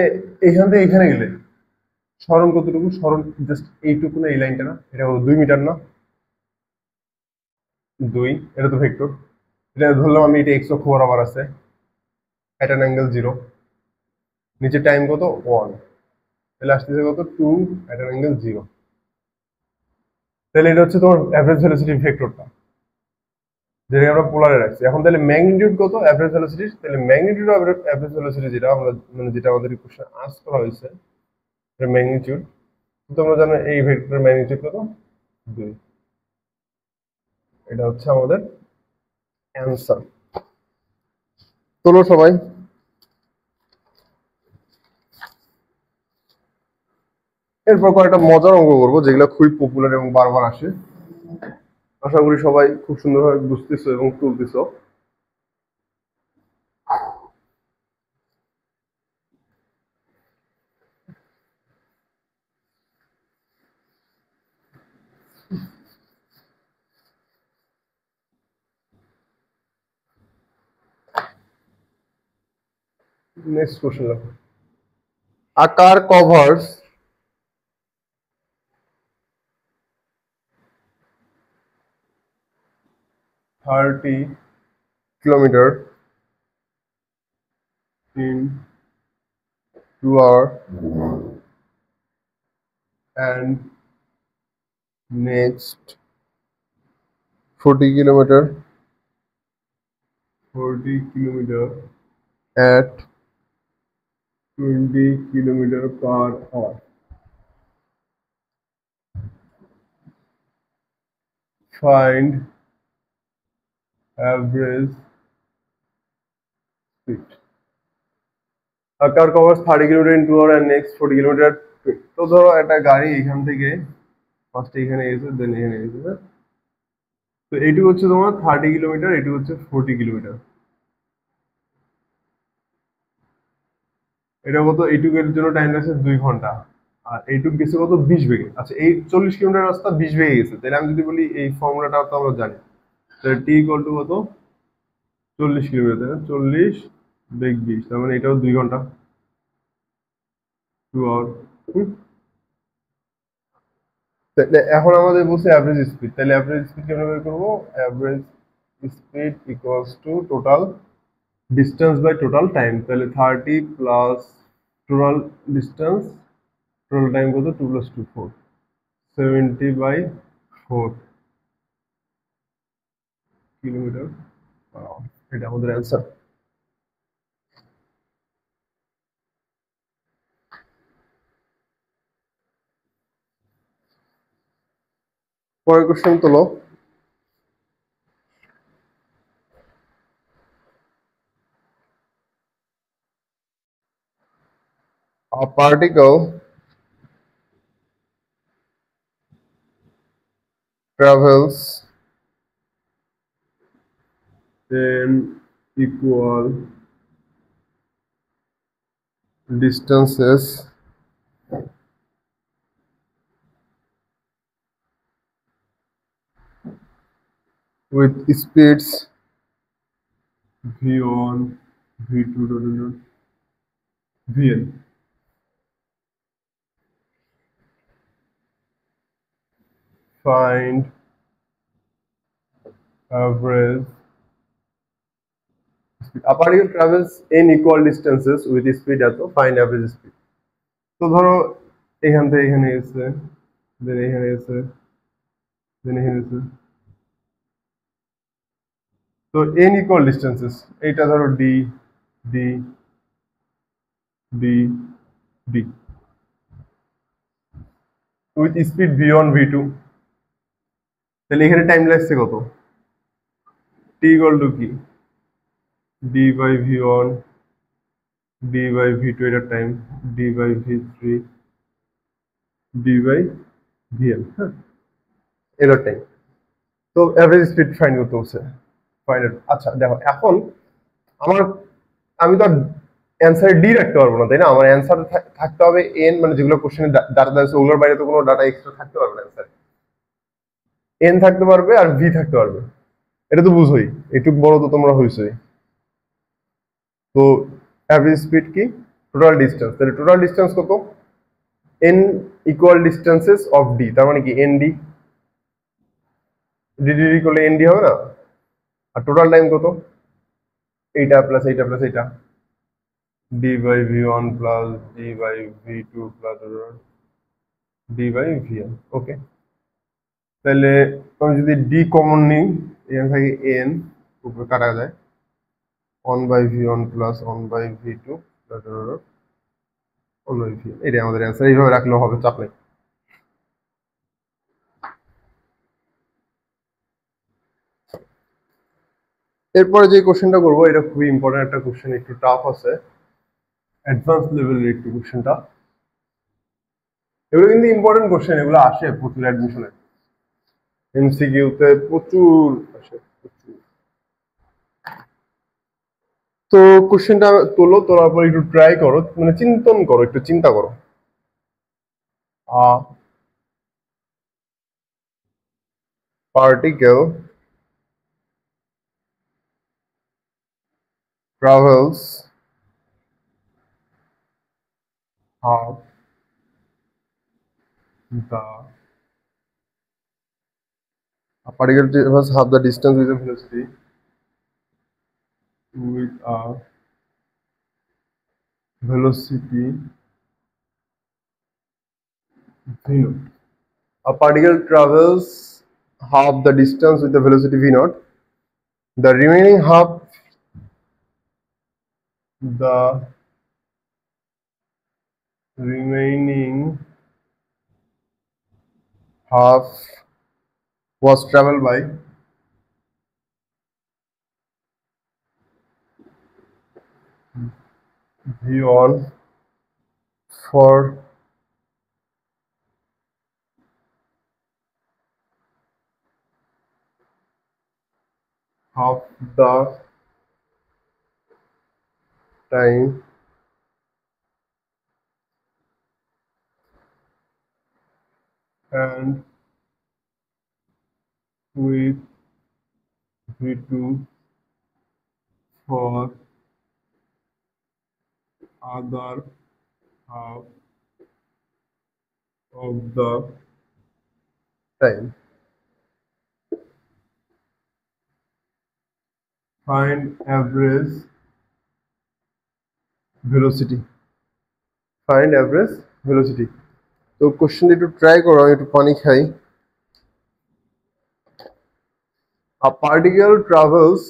এখান থেকে এখানে গেলে সরণ কতটুকু? সরণ জাস্ট এইটুকু না, এই লাইনটা না, এটা হলো 2 মিটার না? 2, এটা তো ভেক্টর। এটা ধরলাম আমি, এটা এক্স অক্ষ বরাবর আছে, এট অ্যান অ্যাঙ্গেল 0, নিচে টাইম কত? 1, তাহলে আসতেছে কত? 2 এট অ্যান অ্যাঙ্গেল 0। তাহলে এটা হচ্ছে তোমার অ্যাভারেজ ভেলোসিটি ভেক্টরটা, যেটাকে আমরা পোলারে রাখছি। এখন তাহলে ম্যাগনিটিউড কত অ্যাভারেজ ভেলোসিটি? তাহলে ম্যাগনিটিউড অফ অ্যাভারেজ ভেলোসিটি যেটা আমরা মানে যেটা আমাদের কোশ্চেন আস্ক করা হয়েছে, এটা ম্যাগনিটিউড। তোমরা জানো এই ভেক্টরের ম্যাগনিটিউড কত? 2। এটা হচ্ছে আমাদের অ্যান্সার। চলো সবাই, এরপর কয়েকটা মজার অঙ্ক করবো যেগুলো খুবই পপুলার এবং বারবার আসে। আশা করি সবাই খুব সুন্দরভাবে বুঝতেছো এবং তুলতেছো। নেক্সট কোশ্চেন দেখো। A car covers 30 kilometer in 2 hours and next 40 kilometer at 20 kilometer per hour. Find average speed. A car covers 30 kilometer in 2 hours and next 40 kilometer at 20. তো ধরো একটা গাড়ি এখান থেকে ফার্স্ট এখানে গেছে, দেন এখানে গেছে, তো এইটুকু হচ্ছে তোমার 30 কিলোমিটার, এইটুকু হচ্ছে 40 কিলোমিটার। এটা কত? এইটুকের জন্য টাইম লাগছে 2 ঘন্টা, আর এইটুক গেছে কত? 20 বেগে। আচ্ছা, এই 40 কিলোমিটার রাস্তা 20 বেগে গেছে, তাহলে আমি যদি বলি এই ফর্মুলাটা তো আমরা জানি, তাহলে টি ইকুয়াল টু কত? 40 কিলোমিটার, তাই না? 40 বেগ 20, তার মানে এটাও 2 ঘন্টা, 2 আওয়ার। তাহলে এখন আমাদের বলছে অ্যাভারেজ স্পিড, তাহলে অ্যাভারেজ স্পিড কেমন বের করবো? Average speed equals to total distance by total time. তাহলে 30 plus total distance, total time কত? 2 + 2 4, 70/4 কিলোমিটার পার আওয়ার। এটা আমাদের অ্যান্সার। পরের কোশ্চেন তোলো। A particle travels in equal distances with speeds v1, v2, vn. Find average speed. A particle travels in equal distances with speed এত, find average speed. তো ধরো এখান থেকে এখানে গেছে, দেন এখানে গেছে, দেন এখানে গেছে, তো n equal distances, এইটা ধরো d d d d with speed v1 v2, তাহলে এখানে টাইম লাগছে কত? t equal to কি? d by v1 d by v2 এটার time, d by v3 d by vn, হ্যাঁ, এটার টাইম। তো অ্যাভারেজ স্পিড ফাইন্ড করতে হচ্ছে, ফাইন্ড। আচ্ছা দেখো, এখন আমার, আমি তো অ্যান্সারে ডি রাখতে পারবো না, তাই না? আমার অ্যান্সার থাকতে হবে এন, মানে যেগুলো কোশ্চেনে ডাটা দেওয়া আছে ওগুলোর বাইরে তো কোনো ডাটা এক্সট্রা থাকতে পারবে না অ্যান্সারে। এন থাকতে পারবে আর ভি থাকতে পারবে, এটা তো বুঝোই, একটু বড় তো তোমরা হয়েছে। তো অ্যাভারেজ স্পিড কি? টোটাল ডিস্টেন্স, তাহলে টোটাল ডিস্টেন্স কত? n equal distances of d, তার মানে কি nd, dd করলে nd হবে না? আর টোটাল টাইম কত? এইটা প্লাস এইটা প্লাস এইটা, d by v1 plus d by v2 plus d by vn। Okay, তাহলে আমি যদি d কমন নিই, এখানে থাকে n, উপরে কাটা যায় 1 by v1 plus 1 by v2 plus 1 by vn, এটাই আমাদের অ্যান্সার। এইভাবে রাখলেও হবে, চাপ নেই। এরপরে যে কোশ্চেনটা করবো এটা খুবই ইম্পর্টেন্ট একটা কোশ্চেন, একটু টাফ আছে, অ্যাডভান্স লেভেলের একটু কোশ্চেনটা। এগুলো কিন্তু ইম্পর্টেন্ট কোশ্চেন, এগুলো আসে প্রচুর অ্যাডমিশনে, এমসিকিউতে প্রচুর আসে, প্রচুর। তো কোশ্চেনটা তোলার পর একটু ট্রাই করো, মানে চিন্তন করো, একটু চিন্তা করো। Particle travels half the a particle travels half the distance with a velocity v naught. A particle travels half the distance with the velocity v naught. The remaining half was traveled by v1 for half the time and with v2 for other half of the time. Find average velocity. Find average velocity. তো কোশ্চেনটা একটু try করো, আমি একটু পানি খাই। A particle travels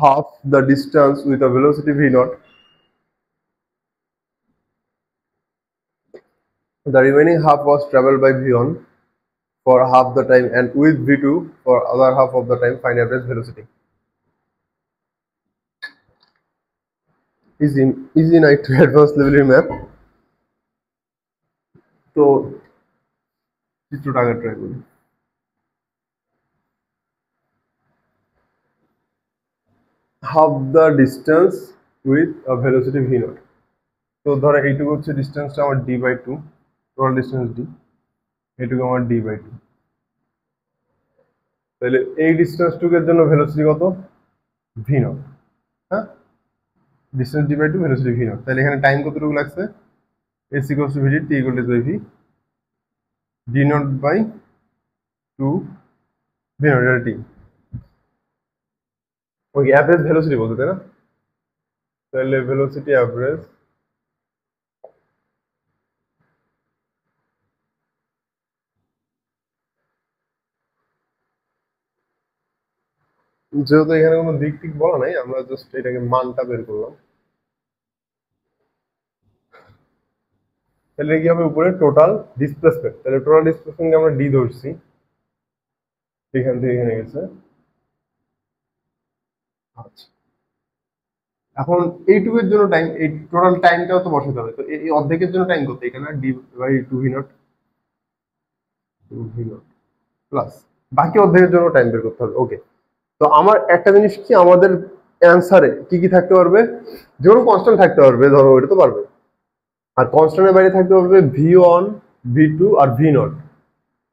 half the distance with a velocity v naught. The remaining half was traveled by v1 for half the time and with v2 for other half of the time. Find average velocity. Easy না একটু advance লেভেলের math. তো চিত্রটা আগে try করি। half the distance with a velocity v naught. তো ধরো এইটুকু হচ্ছে ডিস্টেন্সটা আমার d by 2, total distance d, এইটুকু আমার d বাই 2। তাহলে এই ডিস্টেন্সটুকের জন্য ভেলোসিটি কত? v naught। হ্যাঁ, distance d by 2, velocity v naught। তাহলে এখানে টাইম কতটুকু লাগছে? s equals to vt, t equals to v, d naught by 2 v naught, এটা t। ওই অ্যাভারেজ ভেলোসিটি বলতে, তাই না? তাহলে ভেলোসিটি অ্যাভারেজ যেহেতু এখানে কোনো দিক টিক বলা নাই, আমরা জাস্ট এটাকে মানটা বের করলাম। তাহলে কি হবে? উপরে টোটাল ডিসপ্লেসমেন্ট, তাহলে টোটাল ডিসপ্লেসমেন্ট আমরা ডি ধরছি, এখান থেকে এখানে গেছে। আচ্ছা, এখন এইটুকুর জন্য টাইম, এই টোটাল টাইমটাও তো বসাতে হবে। তো এই অর্ধেকের জন্য টাইম কত? এখানে d by 2 v naught, 2 v naught plus বাকি অর্ধেকের জন্য টাইম বের করতে হবে। ওকে, তো আমার একটা জিনিস কি, আমাদের অ্যান্সারে কি কি থাকতে পারবে? যেমন কনস্ট্যান্ট থাকতে পারবে, ধরো এটা তো পারবে। আর কনস্ট্যান্টের বাইরে থাকতে পারবে v1, v2 R v not,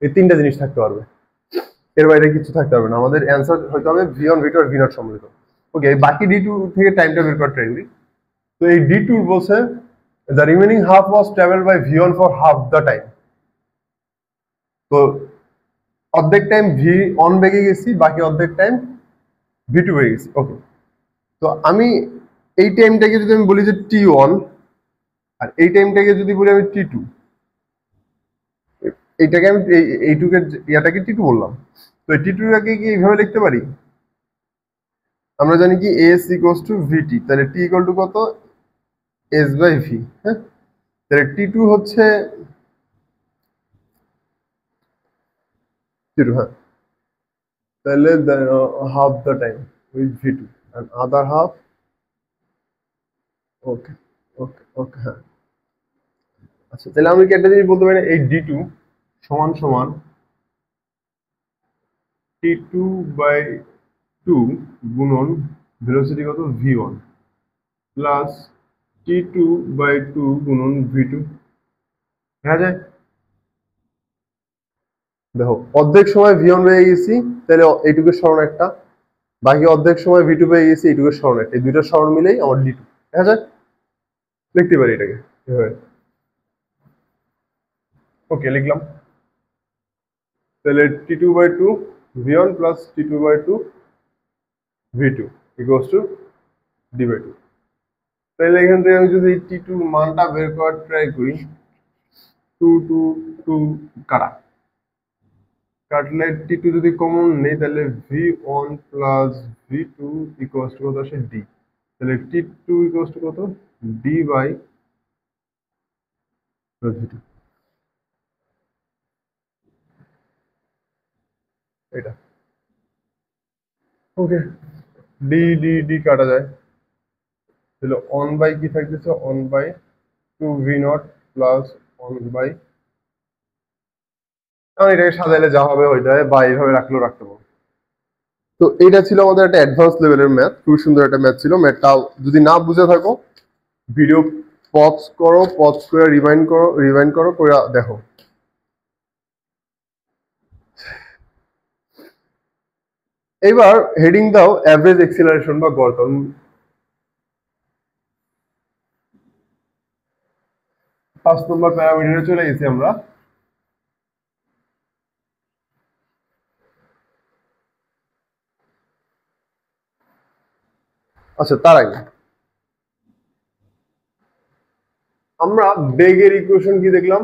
এই তিনটা জিনিস থাকতে পারবে। এর বাইরে কিছু থাকতে পারবে না। আমাদের অ্যান্সার হইতে হবে v1, v2 R v not সম্মিলিত। ওকে, বাকি d2 থেকে টাইমটা বের করার ট্রাই করি। তো এই d2 বলছে The remaining half was traveled by v1 for half the time. তো অর্ধেক টাইম v1 বেগে গেছি, বাকি অর্ধেক টাইম v2 বেগে গেছি। ওকে, তো আমি এই টাইমটাকে যদি আমি বলি যে t1 আর এই টাইমটাকে যদি বলি আমি t2, এইটাকে আমি এইটুকের ইয়াটাকে t2 বললাম। তো এই t2টাকে কি এইভাবে লিখতে পারি? আমরা জানি কি s ইকুয়ালস টু vt, তাহলে t ইকুয়াল টু কত? s by v। হ্যাঁ, তাহলে t2 হচ্ছে t2, হ্যাঁ, তাহলে half the time with v2 and other half। Okay okay okay, হ্যাঁ। আচ্ছা, তাহলে আমি কি একটা জিনিস বলতে পারি, এই d2 সমান সমান t2 বাই 2 গুণন ভেলোসিটি কত v1 প্লাস t2 বাই 2 গুণন v2। দেখা যায়? দেখো, অর্ধেক সময় v1 পেয়ে গেছি, তাহলে এইটুকুর সরণ একটা, বাকি অর্ধেক সময় v2 পেয়ে গেছি, এইটুকুর সরণ একটা, এই দুইটার সরণ মিলেই আমার d2। দেখা যায়? লিখতে পারি এটাকে এভাবে। ওকে, লিখলাম। তাহলে t2 by 2 v1 plus t2 by 2 v2 equals to d by 2। তাহলে এখান থেকে আমি যদি t2 মানটা বের করার ট্রাই করি, 2 2 2 কাটলে t2 যদি কমন নেই, তাহলে v1 plus v2 equals to কত আসে? d। তাহলে t2 ইকুয়ালস টু কত? d by v2। এটা ওকে, d d d কাটা যায়, তাহলে 1 বাই কি থাকতেছে? 1 বাই 2v0 প্লাস 1 বাই, আমি এটাকে সাজাইলে যা হবে ওইটা, বা এইভাবে রাখলেও রাখতে পারবো। তো এইটা ছিল আমাদের একটা অ্যাডভান্স লেভেলের ম্যাথ, খুব সুন্দর একটা ম্যাথ ছিল। ম্যাথটা যদি না বুঝে থাকো, ভিডিও পজ করো, পজ করে রিভাইন্ড করো করে দেখো। এবার হেডিং দাও অ্যাভারেজ এক্সিলারেশন বা গড় ত্বরণ। 5 নম্বর প্যারামিটারে চলে গেছি আমরা। আচ্ছা, তার আগে আমরা বেগের ইকুয়েশন কি দেখলাম?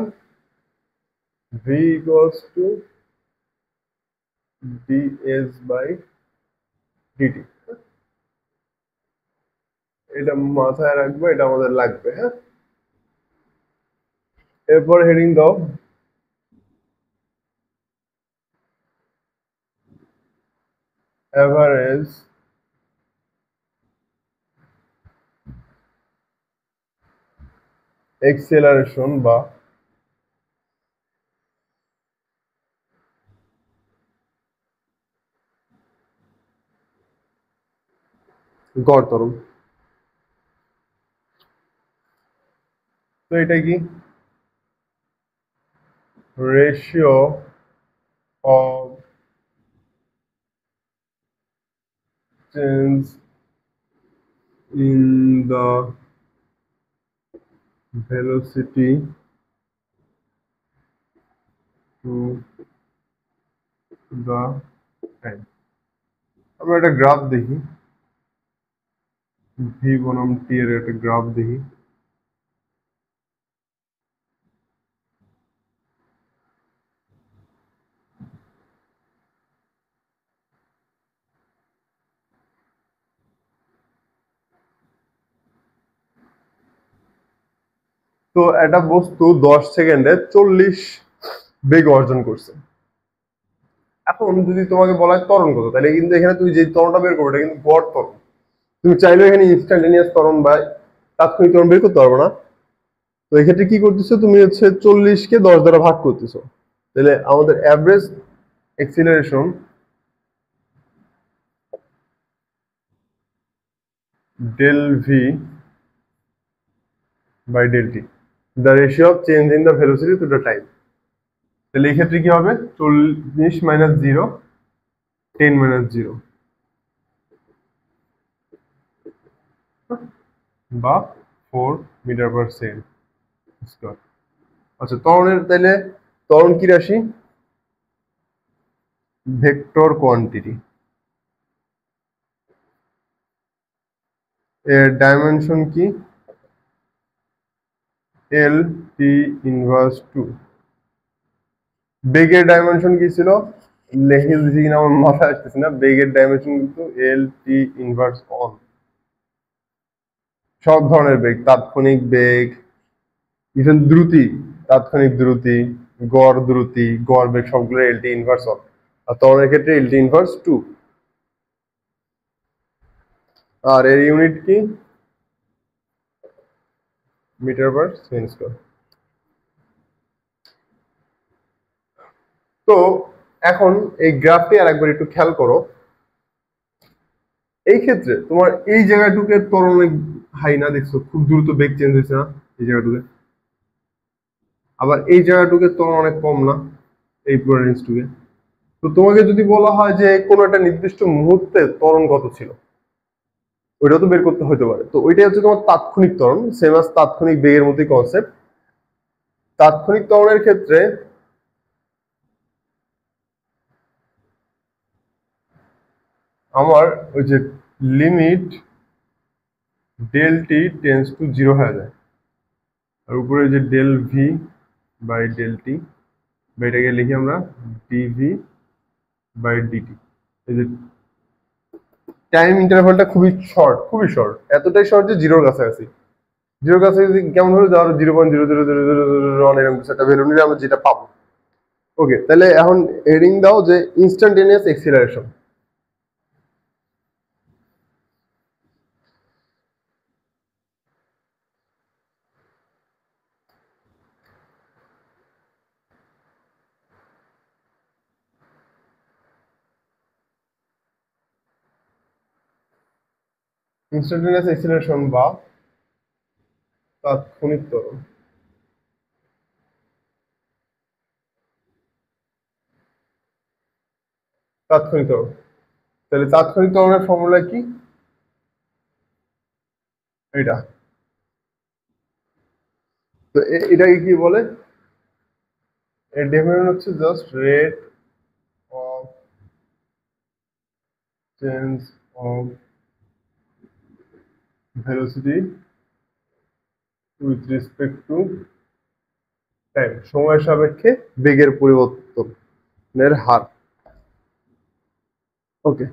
v equals to ds by dt। এটা মাথায় রাখবো, এটা আমাদের লাগবে। হ্যাঁ, এরপর হেডিং দাও অ্যাভারেজ এক্সেলারেশন বা গড় ত্বরণ। তো এটা কি? Ratio of change in the velocity to the time. আমরা একটা গ্রাফ দেখি, ভি বনাম টি এর একটা গ্রাফ দেখি। তো একটা বস্তু 10 সেকেন্ডে 40 বেগ অর্জন করছে। এখন যদি তোমাকে বলা হয় ত্বরণ কত, তাহলে কিন্তু এখানে তুমি যে ত্বরণটা বের করবে এটা কিন্তু গড় ত্বরণ। তুমি চাইলেও এখানে ইনস্ট্যান্টেনিয়াস ত্বরণ বা তাৎক্ষণিক ত্বরণ বের করতে পারবে না। তো এক্ষেত্রে কি করতেছো, তুমি হচ্ছে 40কে 10 দ্বারা ভাগ করতেছো। তাহলে আমাদের average acceleration del v by del t, the ratio of change in the velocity to the time. তাহলে এই ক্ষেত্রে কি হবে? 40 মাইনাস 0, 10 মাইনাস 0 বা 4 মিটার পার সেকেন্ড। স্কয়ার। আচ্ছা, ত্বরণের তাইলে ত্বরণ কি রাশি? Vector quantity. এর ডাইমেনশন কি? এল টি ইনভার্স 2। বেগের ডাইমেনশন কি ছিল? লিখে দিয়েছি কিনা আমার মাথায় আসতেছে না। বেগের ডাইমেনশন কিন্তু এল টি ইনভার্স অন। সব ধরনের বেগ, তাৎক্ষণিক বেগ, ইভেন দ্রুতি, তাৎক্ষণিক দ্রুতি, গড় বেগ সবগুলো এল টি ইনভার্স অন। আর ত্বরণের ক্ষেত্রে এল টি ইনভার্স 2। আর এর ইউনিট কি? Metre per second square. তো এখন এই গ্রাফটি আরেকবার একটু খেয়াল করো। এই ক্ষেত্রে তোমার এই জায়গাটুকে ত্বরণ অনেক হাই না, দেখছো খুব দ্রুত বেগ চেঞ্জ হয়েছে না এই জায়গাটুকে? আবার এই জায়গাটুকে ত্বরণ অনেক কম না এই পুরো রেঞ্জটুকে? তো তোমাকে যদি বলা হয় যে কোনো একটা নির্দিষ্ট মুহূর্তে ত্বরণ কত ছিল, ওইটা তো বের করতে হতে পারে। তো ওইটাই হচ্ছে তোমার তাৎক্ষণিক ত্বরণ, সেম আস তাৎক্ষণিক বেগের মতোই কনসেপ্ট। তাৎক্ষণিক ত্বরণের ক্ষেত্রে আমার ওই যে limit del t tends to 0 হয়ে যায়, আর উপরে যে ডেল ভি বাই ডেল টি, বা এটাকে লিখি আমরা ডিভি বাই ডিটি। এই যে টাইম ইন্টারভ্যালটা খুবই শর্ট, এতটাই শর্ট যে জিরোর কাছাকাছি। জিরোর কাছাকাছি কেমন হলো, ধরো 0.00001 এরকম কিছু একটা ভ্যালু নিলে আমরা যেটা পাবো। ওকে, তাহলে এখন হেডিং দাও যে ইনস্ট্যান্টেনিয়াস এক্সিলারেশন। ইনস্ট্যান্টেনিয়াস এক্সিলারেশন বা তাৎক্ষণিক ত্বরণ। তাৎক্ষণিক ত্বরণ, তাহলে তাৎক্ষণিক ত্বরণের ফর্মুলা কি? এটা। তো এটাকে কি বলে? এর ডেফিনেশন হচ্ছে just rate of change of velocity with respect to time, সময়ের সাপেক্ষে বেগের পরিবর্তনের হার। ওকে,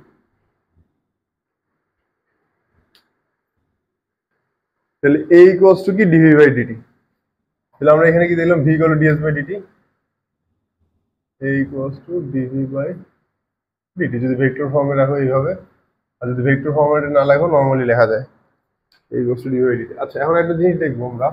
তাহলে এ ইকুয়ালস টু কি? Dv by dt. তাহলে আমরা এখানে কি দেখলাম? V equal to ds by dt. A equals to dv by dt যদি ভেক্টর ফর্মে রাখো এইভাবে, আর যদি ভেক্টর ফর্মেটে না লেখো নর্মালি লেখা যায় এই equals to dv by dt. আচ্ছা, এখন একটা জিনিস দেখবো আমরা।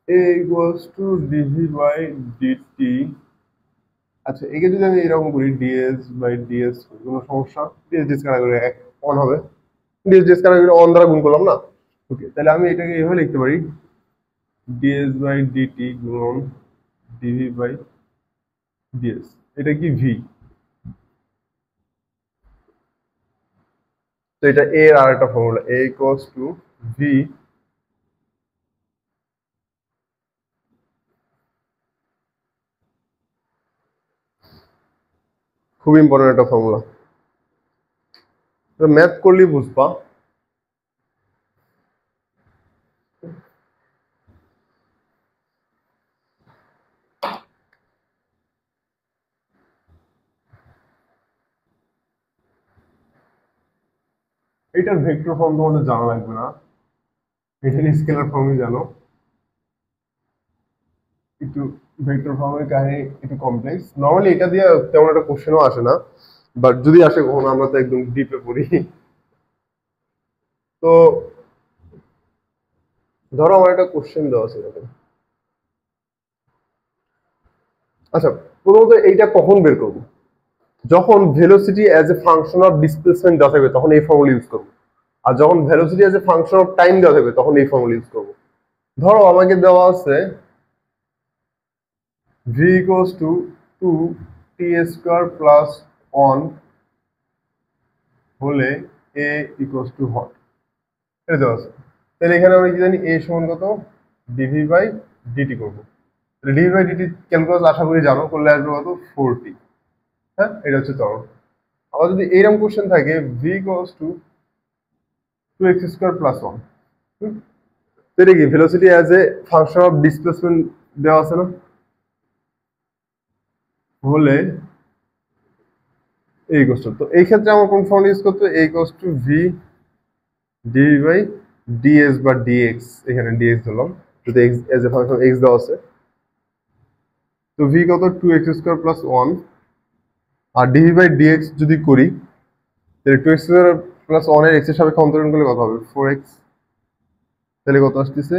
A equals to dv by dt. আচ্ছা, একে যদি আমি এরকম করি ডিএস বাই ডিএস, কোনো সমস্যা? ডিএস ডিএস কাটাগরি অন হবে, ডিএস ডিএস কাটাগরি অন দ্বারা গুণ করলাম না। ওকে, তাহলে আমি এটাকে এইভাবে লিখতে পারি ডিএস বাই ডিটি গুণন ডিভি বাই ডিএস। এটা কি? ভি। তো এটা এ এর আর একটা formula, A equals to V খুব ইম্পর্টেন্ট একটা ফর্মুলা, ম্যাথ করলেই বুঝবা। এটার ভেক্টর ফর্ম তোমাদের জানা লাগবে না, এটার স্কেলার ফর্মই জানো। একটু ভেক্টর ফর্মের কাহিনী একটু কমপ্লেক্স, নর্মালি এটা দিয়ে তেমন একটা কোশ্চেনও আসে না, বাট যদি আসে কখনো আমরা তো একদম ডিপে পড়ি। তো ধরো আমার একটা কোশ্চেন দেওয়া আছে এরকম। আচ্ছা, প্রথমত এইটা কখন বের করবো? যখন velocity as a function of displacement দেওয়া থাকবে তখন এই ফর্মুলা ইউজ করবো, আর যখন velocity as a function of time দেওয়া থাকবে তখন এই ফর্মুলা ইউজ করবো। ধরো আমাকে দেওয়া আছে v equals to 2t square plus 1 হলে a equals to what? এটা দেওয়া আছে। তাহলে এখানে আমরা কি জানি a সমান কত dv বাই dt করবো। dv বাই dt ক্যালকুলাস আশা করি জানো, করলে আসবে কত 4t। হ্যাঁ, এটা হচ্ছে ত্বরণ। আবার যদি এইরকম কোশ্চেন থাকে v equals to 2x square plus 1, এটা কি velocity as a function of displacement দেওয়া আছে না, হলে এই কোশ্চেন। তো এই ক্ষেত্রে আমার কোন ফর্মুলা ইউজ করতে, a equals to v dv by ds বা dx, এখানে dx ধরলাম যদি x as a function x দেওয়া আছে। তো v কত 2x স্কয়ার প্লাস 1, আর dv বাই dx যদি করি তাহলে 2x স্কয়ার প্লাস 1 এর x এর সাপেক্ষে অন্তরণ করলে কত হবে 4x, তাহলে কত আসতেছে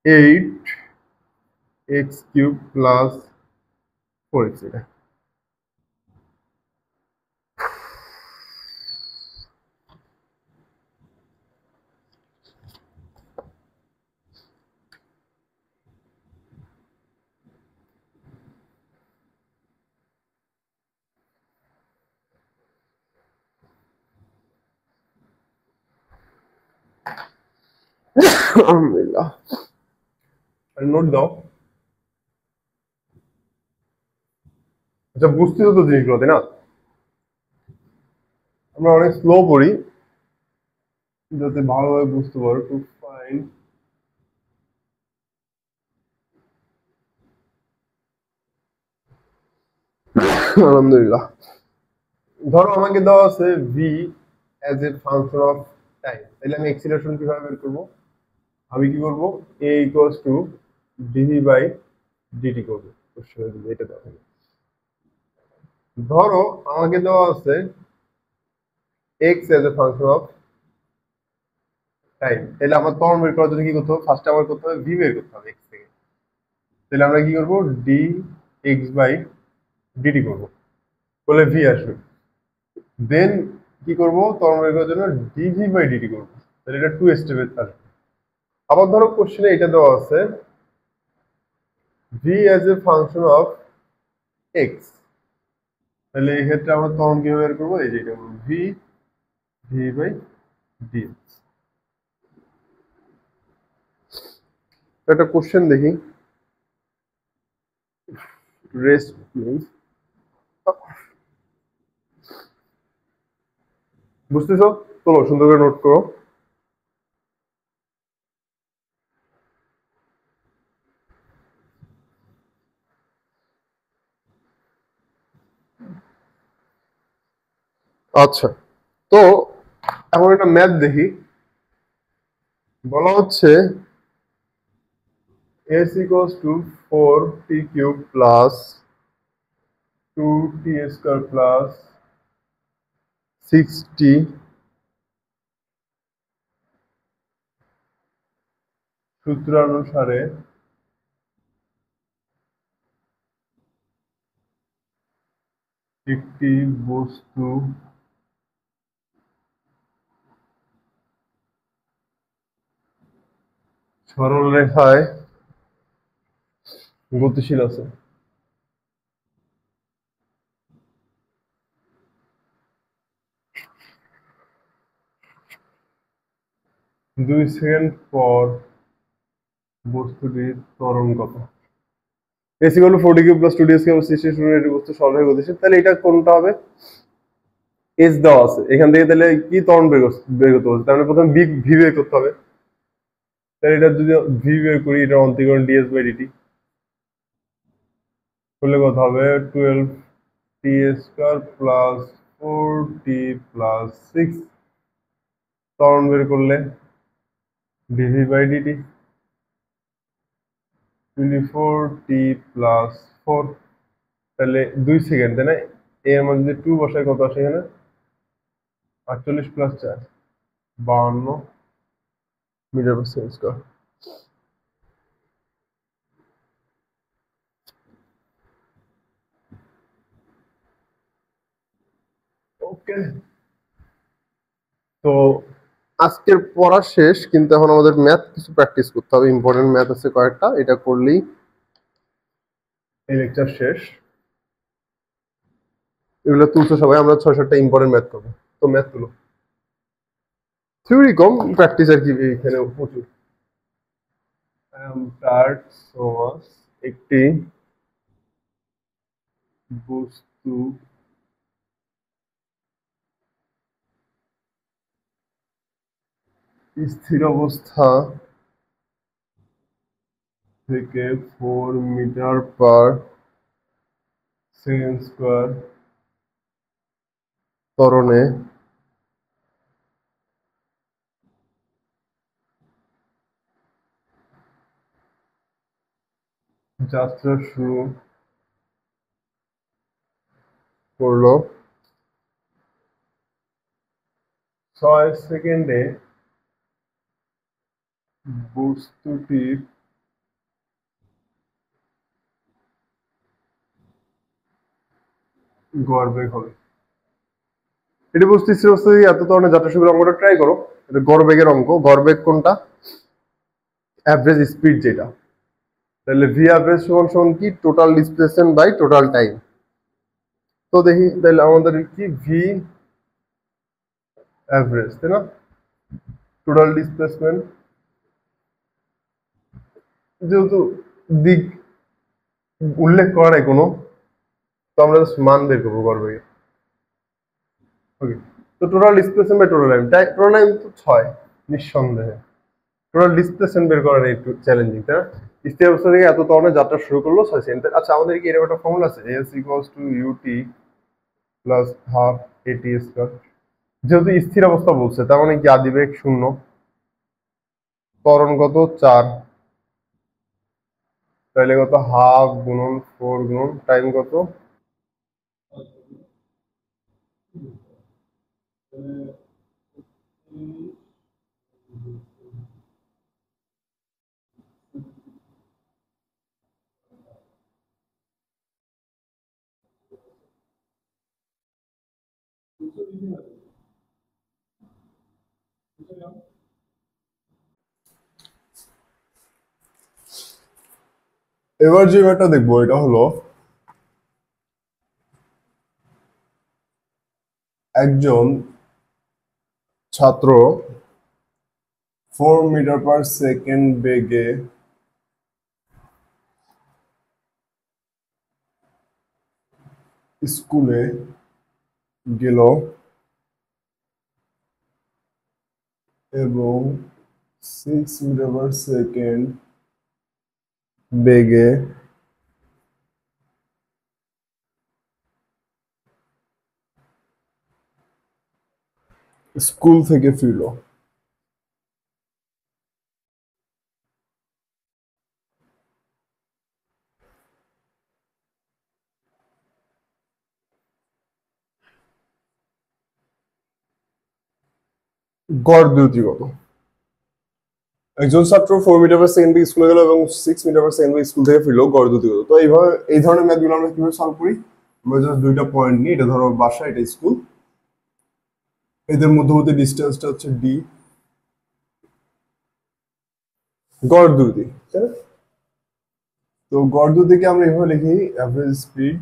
8x কিউব প্লাস 4x। এটা আলহামদুলিল্লাহ, নোট দাও। আচ্ছা, বুঝতেছো তো জিনিসগুলো, তাই না? আমরা অনেক স্লো পড়ি যাতে ভালোভাবে বুঝতে পারো। টু ফাইন আলহামদুলিল্লাহ। ধরো আমাকে দেওয়া আছে v as a function of time, তাহলে আমি এক্সিলারেশন কিভাবে বের করবো? আমি কি করবো, a equals to dv by dt করবো। এটা দেখো, ধরো আমাকে দেওয়া আছে x as a function of time, তাহলে আমার ত্বরণ বের করার জন্য কি করতে হবে, ফার্স্টে আমার করতে হবে v বের করতে হবে x থেকে। তাহলে আমরা কি করবো, dx বাই dt করবো, বলে v আসবে। দেন কি করবো, ত্বরণ বের করার জন্য dv বাই dt করবো, তাহলে এটা 2 স্টেপে আসবে। আবার ধরো কোশ্চেনে এটা দেওয়া আছে v as a function of x, তাহলে এই ক্ষেত্রে আমরা ত্বরণ কিভাবে বের করবো, এই যে এটা v বাই dx। একটা কোশ্চেন দেখি, রেস্ট নেই। বুঝতেছো? চলো সুন্দর করে নোট করো। আচ্ছা, তো এখন একটা ম্যাথ দেখি। বলা হচ্ছে s equals to 4t cube plus 2t square plus 6t সূত্রানুসারে একটি বস্তু সরলরেখায় গতিশীল আছে। 2 সেকেন্ড পর বস্তুটির ত্বরণ কত? s equal to 40 cube plus 2d square plus 60 শুরু একটি বস্তু সরলরেখায় গতিশীল, তাহলে এটা কোনটা হবে? s দেওয়া আছে এখান থেকে, তাহলে কি ত্বরণ বের করতে হবে? তার মানে প্রথমে v বের করতে হবে। তাহলে এটা যদি v বের করি, এটা অন্তরীকরণ ds বাই dt করলে কত হবে 12t square plus 4t plus 6, ত্বরণ বের করলে dv by dt 24t plus 4, তাহলে 2 সেকেন্ড, তাই না? এর মধ্যে 2 বসায় কত আসে এখানে 48 plus 4 52 metre per second square. Okay, তো আজকের পড়া শেষ, কিন্তু এখন আমাদের ম্যাথ কিছু প্র্যাকটিস করতে হবে। ইম্পর্টেন্ট ম্যাথ আছে কয়েকটা, এটা করলেই এই লেকচার শেষ। এগুলো তুলছো সবাই, আমরা 6-7টা ইম্পর্টেন্ট ম্যাথ করবো। তো ম্যাথ তুলো, থিওরি কম, প্র্যাকটিস আর কি এখানে প্রচুর। একটি বস্তু স্থির অবস্থা থেকে 4 মিটার পার সেকেন্ড স্কোয়ার ত্বরণে যাত্রা শুরু করলো 6 সেকেন্ডে বস্তুটির গড়বেগ হবে। এটি বস্তু স্থির অবস্থা থেকে এত ধরনের যাত্রা শুরু অঙ্কটা ট্রাই করো। এটা গড়বেগের অঙ্ক। গড়বেগ কোনটা? অ্যাভারেজ স্পিড যেটা। তাহলে ভি অ্যাভারেজ সমান সমান কি? Total displacement by total time. তো দেখি তাহলে আমাদের কি ভি অ্যাভারেজ, তাই না? টোটাল ডিসপ্লেসমেন্ট, যেহেতু দিক উল্লেখ করা নাই কোনো, তো আমরা জাস্ট মান বের করবো গড়বেগে। ওকে, তো total displacement by total time, total time তো 6 নিঃসন্দেহে। টোটাল ডিসপ্লেসমেন্ট বের করা একটু চ্যালেঞ্জিং, তাই না? স্থির অবস্থা থেকে এত ধরনের যাত্রা শুরু করলো 6 সেকেন্ড। আচ্ছা, আমাদের কি এরকম একটা ফর্মুলা আছে, s equals to ut plus half at square. যেহেতু স্থির অবস্থা বলছে, তার মানে কি আদিবেগ 0, ত্বরণ কত 4, তাহলে কত হাফ গুণন 4 গুণন টাইম কত? এবার যে ম্যাথটা দেখবো এটা হলো একজন ছাত্র 4 মিটার পার সেকেন্ড বেগে স্কুলে গেল এবং 6 মিটার পার সেকেন্ড বেগে স্কুল থেকে ফিরলো। গড় দ্রুতি কত? একজন ছাত্র 4 মিটার পার সেকেন্ড বেগে স্কুলে গেল এবং 6 মিটার পার সেকেন্ড বেগে স্কুল থেকে ফিরলো, গড় দ্রুতি কত? তো এইভাবে এই ধরনের ম্যাথগুলো আমরা কিভাবে সলভ করি? আমরা জাস্ট দুইটা পয়েন্ট নিই, এটা ধরো বাসা, এটা স্কুল, এদের মধ্যবর্তী ডিস্টেন্সটা হচ্ছে ডি, গড় দ্রুতি, তাই না? তো গড় দ্রুতিকে আমরা এভাবে লিখি average speed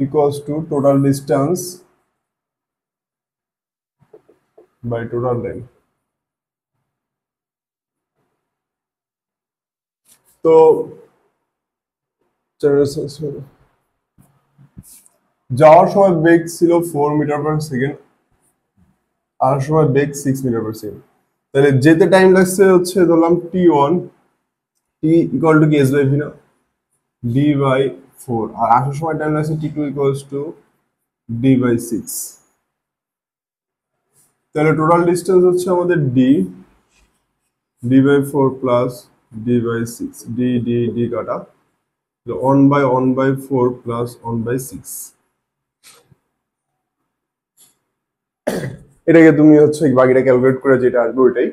equals to total distance by total time. তো যাওয়ার সময় বেগ ছিল 4 মিটার পার সেকেন্ড, আর সময় বেগ 6 মিটার পার সেকেন্ড। তাহলে যেতে টাইম লাগছে হচ্ছে ধরলাম t1, t ইকুয়াল টু কি s বাই v না, d বাই 4, আর আসার সময় টাইম লাগছে t2 equals to d by 6। তাহলে টোটাল ডিস্টেন্স হচ্ছে আমাদের d by 4 plus d by 6, d কাটা 1 বাই 4 প্লাস 1 বাই 6। এটাকে তুমি হচ্ছে বাকিটা ক্যালকুলেট করে যেটা আসবে ওইটাই।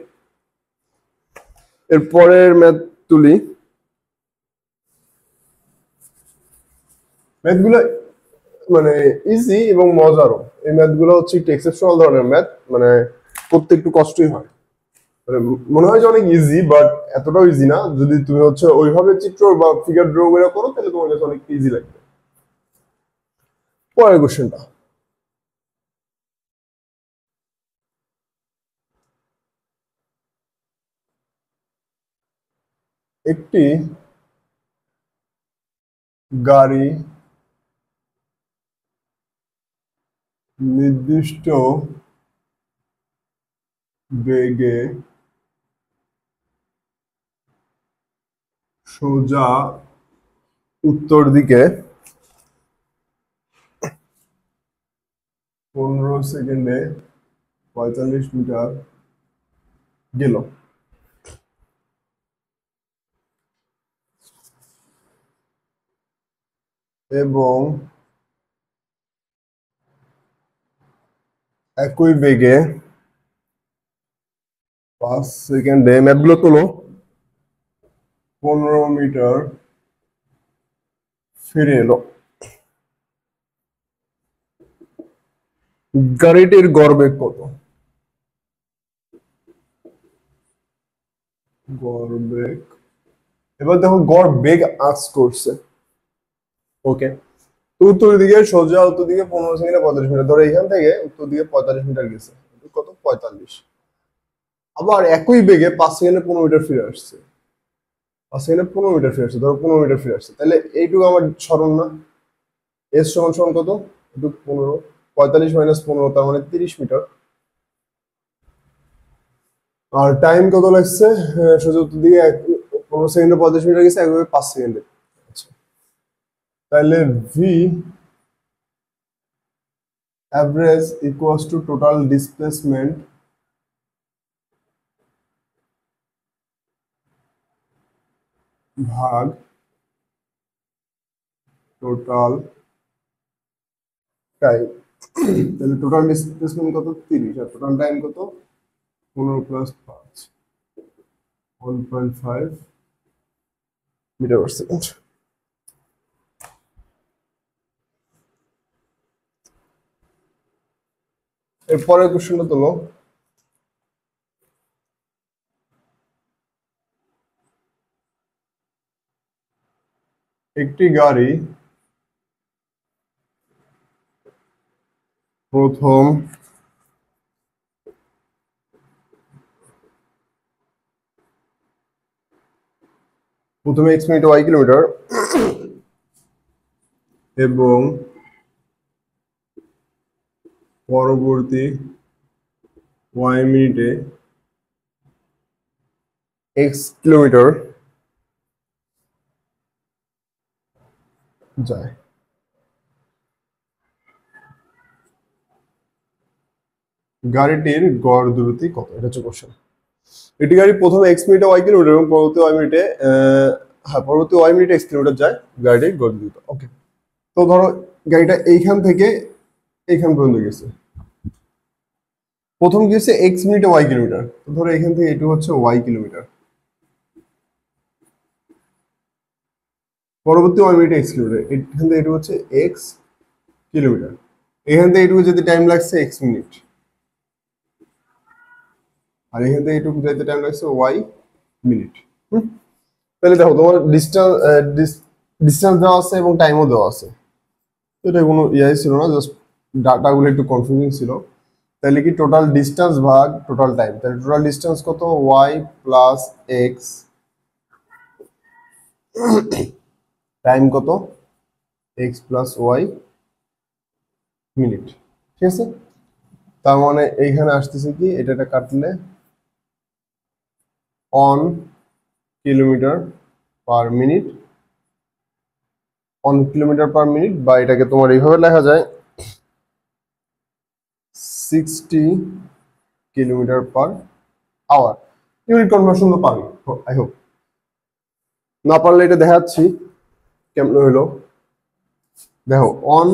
এরপরের ম্যাথ তুলি। ম্যাথগুলো মানে ইজি এবং মজারও। এই ম্যাথগুলো হচ্ছে একটু এক্সেপশনাল ধরনের ম্যাথ, মানে করতে একটু কষ্টই হয়। মানে মনে হয় যে অনেক ইজি, বাট এতটাও ইজি না। যদি তুমি হচ্ছে ওইভাবে চিত্র বা ফিগার ড্র করে করো তাহলে তোমার কাছে অনেক ইজি লাগবে। পরের কোশ্চেনটা, একটি গাড়ি নির্দিষ্ট বেগে সোজা উত্তর দিকে 15 সেকেন্ডে 45 মিটার গেল, এবং একই বেগে 5 সেকেন্ডে, ম্যাপগুলো তোলো, 15 মিটার ফিরে এলো। গাড়িটির গড় বেগ কত? গড় বেগ, এবার দেখো গড় বেগ আস করছে। ওকে, তো উত্তর দিকে সোজা উত্তর দিকে 15 সেকেন্ডে 45 মিটার, ধরো এখান থেকে উত্তর দিকে 45 মিটার গেছে, কত 45। আবার একই বেগে 5 সেকেন্ডে 15 মিটার ফিরে আসছে, 5 সেকেন্ডে 15 মিটার ফিরে আসছে, ধরো 15 মিটার ফিরে আসছে, তাহলে এইটুকু আমার সরণ না? এস সমান সমান কত? এটুকু 15, 45 - 15 তার মানে 30 মিটার। আর টাইম কত লাগছে? সোজা উত্তর দিকে 15 সেকেন্ডে 35 মিটার গেছে, একভাবে 5 সেকেন্ডে। আচ্ছা, তাহলে V average equals to total displacement ভাগ টোটাল টাইম। তাহলে টোটাল ডিসপ্লেসমেন্ট কত? 30, আর টোটাল টাইম কত? 15 + 5, 1.5 মিটার পার সেকেন্ড। এরপরের কোশ্চেনটা তোলো, একটি গাড়ি প্রথম x মিনিটে y কিলোমিটার এবং পরবর্তী y মিনিটে x কিলোমিটার যায়, গাড়িটির গড় দূরত্ব কত? এটা হচ্ছে কোশ্চেন। একটি গাড়ি প্রথমে x মিনিটে y কিলোমিটার এবং পরবর্তী y মিনিটে পরবর্তী y মিনিটে x কিলোমিটার যায়, গাড়িটির গড় দূরত্ব। ওকে, তো ধরো গাড়িটা এইখান থেকে এইখান পর্যন্ত গেছে, প্রথম গেছে x মিনিটে y কিলোমিটার, তো ধরো এখান থেকে এটু হচ্ছে y কিলোমিটার, পরবর্তী y মিনিটে x কিলোমিটার, এখান থেকে এটু হচ্ছে x কিলোমিটার, এখান থেকে এটুকু যেতে টাইম লাগছে x মিনিট, আর এখান থেকে এটুকু যেতে টাইম লাগছে y মিনিট। তাহলে দেখো তোমার ডিস্টেন্স দেওয়া আছে এবং টাইমও দেওয়া আছে, এটা কোনো ইয়াই ছিল না, জাস্ট ডাটাগুলো একটু কনফিউজিং ছিল। তাহলে কি টোটাল ডিস্টেন্স ভাগ টোটাল টাইম, তাহলে টোটাল ডিস্টেন্স কত? y প্লাস এক্স, টাইম কত? X plus y minute. ঠিক আছে, তার মানে এইখানে আসতেছে কি, এটা কাটলে one kilometre per minute, one kilometre per minute, বা এটাকে তোমার এইভাবে লেখা যায় 60 kilometre per hour. Unit conversion তো পারি, আই হোপ। না পারলে এটা দেখাচ্ছি কেমন হইলো। দেখো, অন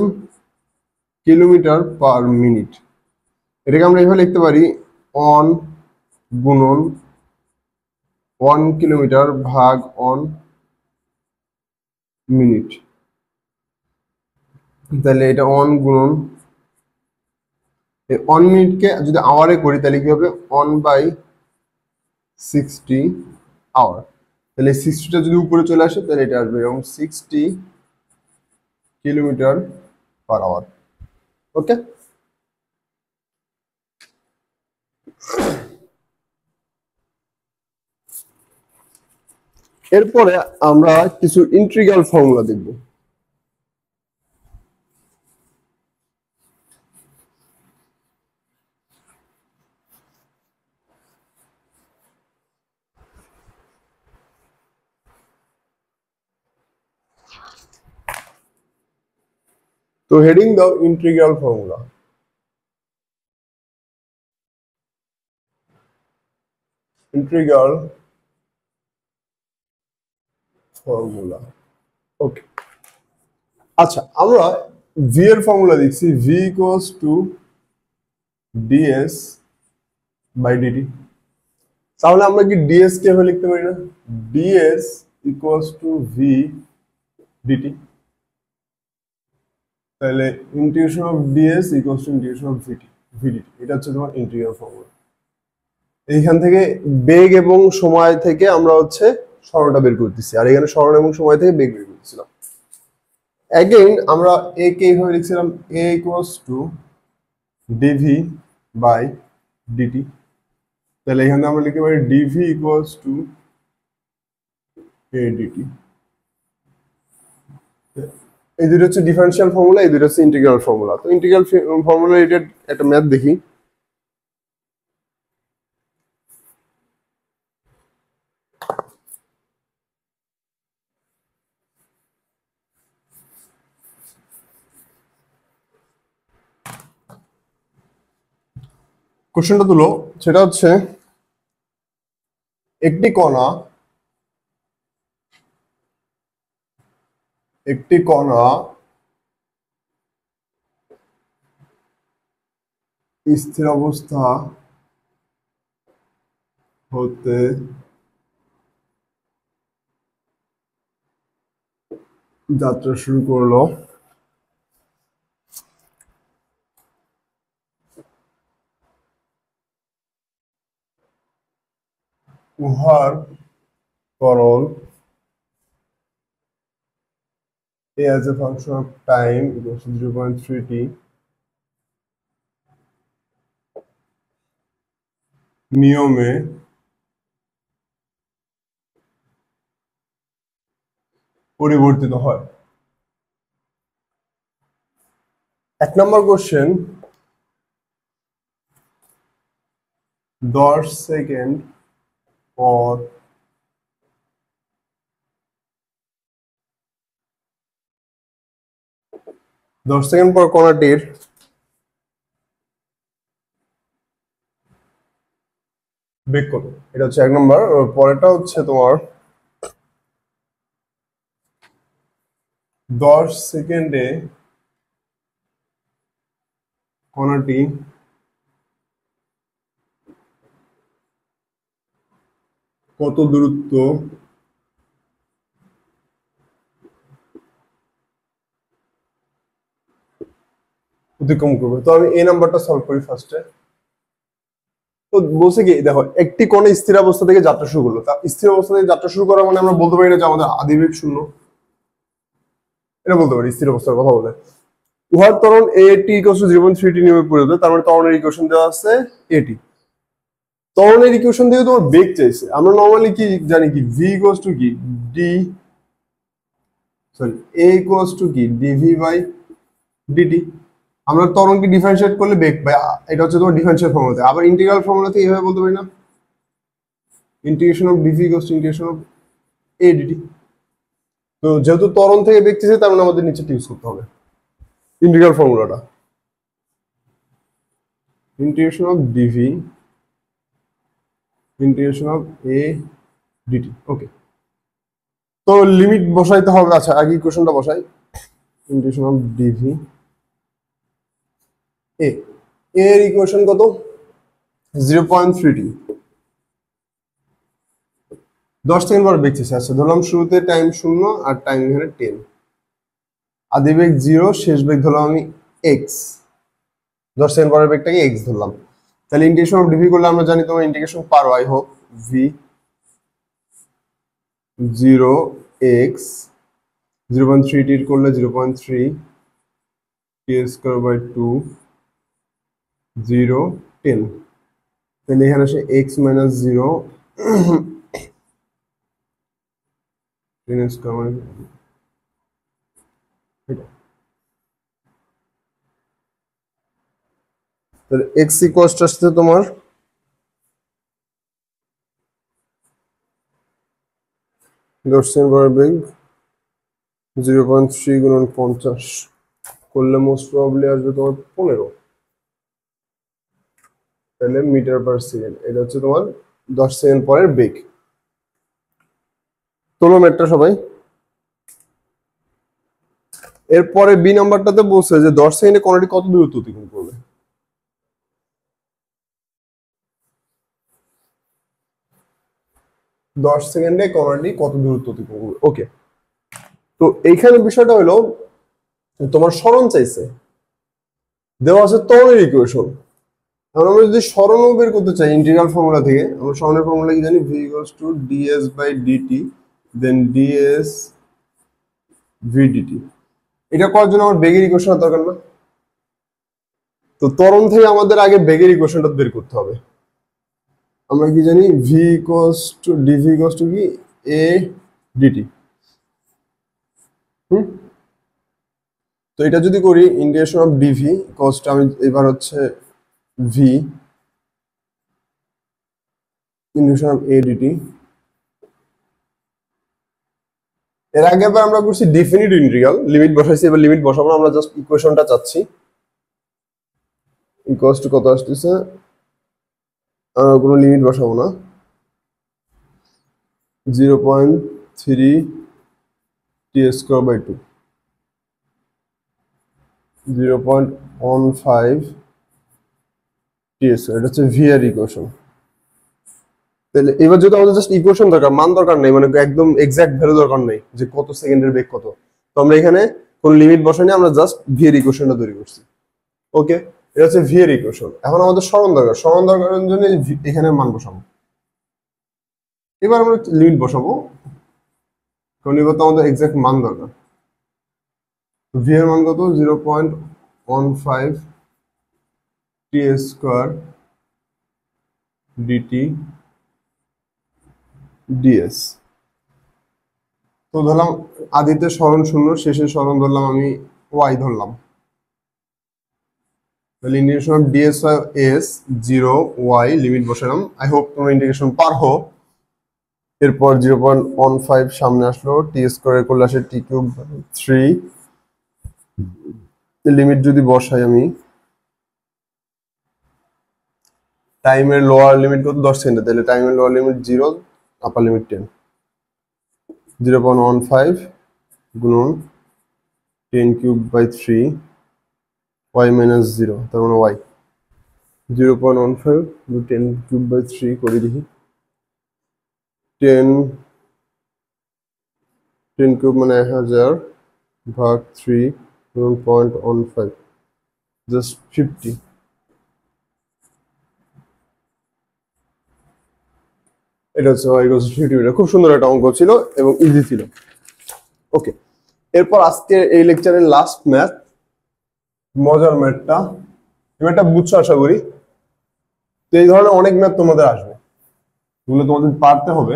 কিলোমিটার পার মিনিট, এটাকে আমরা এইভাবে লিখতে পারি অন গুণন 1 কিলোমিটার ভাগ অন মিনিট। তাহলে এটা অন গুণন অন মিনিটকে যদি আওয়ারে করি তাহলে কি হবে? 1/1 60 আওয়ার। তাহলে 60টা যদি উপরে চলে আসে তাহলে এটা আসবে এবং 60 কিলোমিটার পার আওয়ার। ওকে, এরপরে আমরা কিছু ইন্টিগ্রাল ফর্মুলা দেখব। তো হেডিং দাও integral formula. Integral formula. Okay, আচ্ছা আমরা ভি এর ফর্মুলা দেখছি, v equals to ds by dt. তাহলে আমরা কি ডিএস কে এভাবে লিখতে পারি না? Ds equals to v dt. তাহলে integration of ds equals to integration of vdt. এটা হচ্ছে তোমার ইন্টিগ্রাল ফর্মুলা। এইখান থেকে বেগ এবং সময় থেকে আমরা হচ্ছে সরণটা বের করতেছি, আর এখানে সরণ এবং সময় থেকে বেগ বের করতেছিলাম। অ্যাগেইন আমরা এ কে এইভাবে লিখছিলাম, a equals to dv by dt. তাহলে এখানে আমরা লিখতে পারি dv equals to a dt. এই দুটো হচ্ছে ডিফারেনশিয়াল ফর্মুলা, এই দুটো হচ্ছে ইন্টিগ্রাল ফর্মুলা। তো ইন্টিগ্রাল ফর্মুলা রিলেটেড একটা ম্যাথ দেখি। কোশ্চেনটা তুলো, সেটা হচ্ছে একটি কণা স্থির অবস্থা হতে যাত্রা শুরু করলো, উহার ত্বরণ a as a function of time equals to 0.3t নিয়মে পরিবর্তিত হয়। 1 নম্বর কোশ্চেন, 10 সেকেন্ড পর কণাটির বেগ কত? এটা হচ্ছে 1 নম্বর। পরেরটা হচ্ছে তোমার 10 সেকেন্ডে কণাটি কত দূরত্ব অতিক্রম করবে। তো আমি এই নাম্বারটা সলভ করি ফার্স্টে। তো বলছে কি, দেখো একটি কণা স্থির অবস্থা থেকে যাত্রা শুরু করলো। তা স্থির অবস্থা থেকে যাত্রা শুরু করা মানে আমরা বলতে পারি না যে আমাদের আদিবেগ শূন্য, এটা বলতে পারি স্থির অবস্থার কথা বলে। উহার ত্বরণ এটি ইকুয়ালস টু 0.3t নিয়মে পরিবর্তিত। তার মানে ত্বরণের ইকুয়েশন দেওয়া আছে এটি। ত্বরণের ইকুয়েশন থেকে তোমার বেগ চাইছে। আমরা নরমালি কি জানি, কি v ইকুয়ালস টু কি D sorry a equals to কি ডিভি বাই ডিটি। আমরা ত্বরণকে ডিফারেন্সিয়েট করলে বেগ পাই, এটা হচ্ছে তোমার ডিফারেন্সিয়াল ফর্মুলাতে। আবার ইন্টিগ্রাল ফর্মুলাতে এইভাবে বলতে পারি না, integration of dv equals to integration of a dt. তো যেহেতু ত্বরণ থেকে বেগ চাইছে, তার মানে আমাদের নিচে ইউজ করতে হবে ইন্টিগ্রাল ফর্মুলাটা, integration of dv integration of a dt. Okay, তো লিমিট বসাইতে হবে। আচ্ছা আগে ইকুয়েশনটা বসাই, ইন্টিগ্রেশন অফ ডিভি এ এর ইকুয়েশন কত? 0.3t। 10 সেকেন্ড পর বেগ চাইছে। আচ্ছা ধরলাম শুরুতে টাইম 0 আর টাইম এখানে 10, আদি বেগ 0, শেষ বেগ ধরলাম আমি x, 10 সেকেন্ড পরের বেগটাকে x ধরলাম। তাহলে ইন্টিগ্রেশন অফ ডিভি করলে আমরা জানি তোমার ইন্টিগ্রেশন পার y হোক ভি 0x 0.3 টি করলে 0.3 টি স্কয়ার বাই 2 0 10 তাহলে এখানে আসে x মাইনাস 0 10 স্কয়ার তাহলে x ইকুয়ালস টু আসছে তোমার 10 বড় বেগ 0.3 গুণন 50 করলে মোস্ট প্রবাবলি আসবে তোমার 15 তাহলে মিটার পার সেকেন্ড। এটা হচ্ছে তোমার 10 সেকেন্ড পরের বেগ। তোলো ম্যাটটা সবাই। এরপরে বি নাম্বারটাতে বলছে যে 10 সেকেন্ডে কণাটি কত দূরত্ব অতিক্রম করবে। 10 সেকেন্ডে কণাটি কত দূরত্ব অতিক্রম করবে। ওকে, তো এইখানে বিষয়টা হলো তোমার সরণ চাইছে, দেওয়া আছে ত্বরণের ইকুয়েশন। এখন আমরা যদি সরণও বের করতে চাই ইন্টিগ্রাল ফর্মুলা থেকে, আমরা সরণের ফর্মুলা কি জানি? v = ds/dt দেন ds v/dt। এটা করার জন্য আমার বেগের ইকুয়েশনের দরকার না? তো ত্বরণ থেকে আমাদের আগে বেগের ইকুয়েশনটা বের করতে হবে। আমরা কি জানি? v = dv = কি a dt। তো এটা যদি করি ইন্টিগ্রেশন অফ dv কস্ট, আমি এবার হচ্ছে v integration of a dt। এর আগে আবার আমরা করছি ডেফিনিট ইন্টিগ্রাল, লিমিট বসাইছি, এবার লিমিট বসাবো না, আমরা জাস্ট ইকুয়েশনটা চাচ্ছি। ইকুয়ালস টু কত আসতেছে, কোনো লিমিট বসাবো না, 0.3 টি স্কয়ার বাই 2 0.15 টি স্কয়ার। এটা হচ্ছে ভি এর ইকুয়েশন। তাহলে এবার যদি আমাদের জাস্ট ইকুয়েশন দরকার, মান দরকার নেই, মানে একদম এক্সাক্ট ভ্যালু দরকার নেই যে কত সেকেন্ডের বেগ কত, তো আমরা এখানে কোনো লিমিট বসাইনি, আমরা জাস্ট ভি এর ইকুয়েশনটা তৈরি করছি। ওকে, এটা হচ্ছে ভি এর ইকুয়েশন। এখন আমাদের সরণ দরকার, সরণ দরকারের জন্য এখানে মান বসাবো। এবার আমরা লিমিট বসাবো, কারণ এবার তো আমাদের এক্সাক্ট মান দরকার। ভি এর মান কত? 0.15 টি স্কয়ার ডিটি ডিএস। তো ধরলাম আদিতে সরণ 0, শেষে সরণ ধরলাম আমি ওয়াই ধরলাম। তাহলে integration of ds s 0 y, limit বসালাম। আই হোপ তোমরা ইন্টিগ্রেশন পারো। এরপর 0.15 সামনে আসলো, টি স্কয়ার করলে আসে টি কিউব 3। লিমিট যদি বসাই আমি, টাইমের লোয়ার লিমিট কত? 10 সেকেন্ড। তাহলে টাইমের লোয়ার লিমিট 0, আপার লিমিট 10। 0.15 গুণন 10 কিউব বাই 3 y মাইনাস 0, তার মানে y 0.15 10 কিউব বাই 3 করে দেখি। 10 কিউব মানে 1000 ভাগ 3 গুণন 0.15 জাস্ট 50। এটা হচ্ছে y = 50 মিটার। খুব সুন্দর একটা অঙ্ক ছিল এবং ইজি ছিল। ওকে, এরপর আজকে এই লেকচারের লাস্ট ম্যাথ, মজার ম্যাথটা। ম্যাথটা বুঝছো আশা করি। তো এই ধরনের অনেক ম্যাথ তোমাদের আসবে, এগুলো তোমাদের পারতে হবে।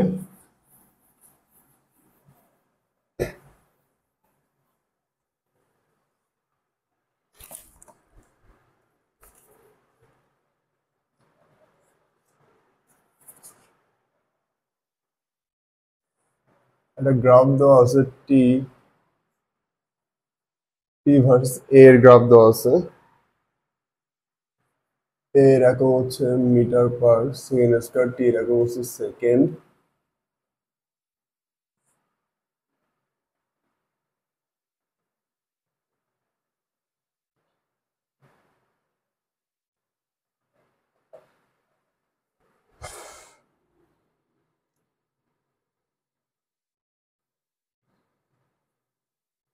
একটা গ্রাফ দেওয়া আছে, টি ভার্সেস এ এর গ্রাফ দেওয়া আছে। এর একক হচ্ছে মিটার পার সেকেন্ড স্কয়ার, টি এর একক হচ্ছে সেকেন্ড।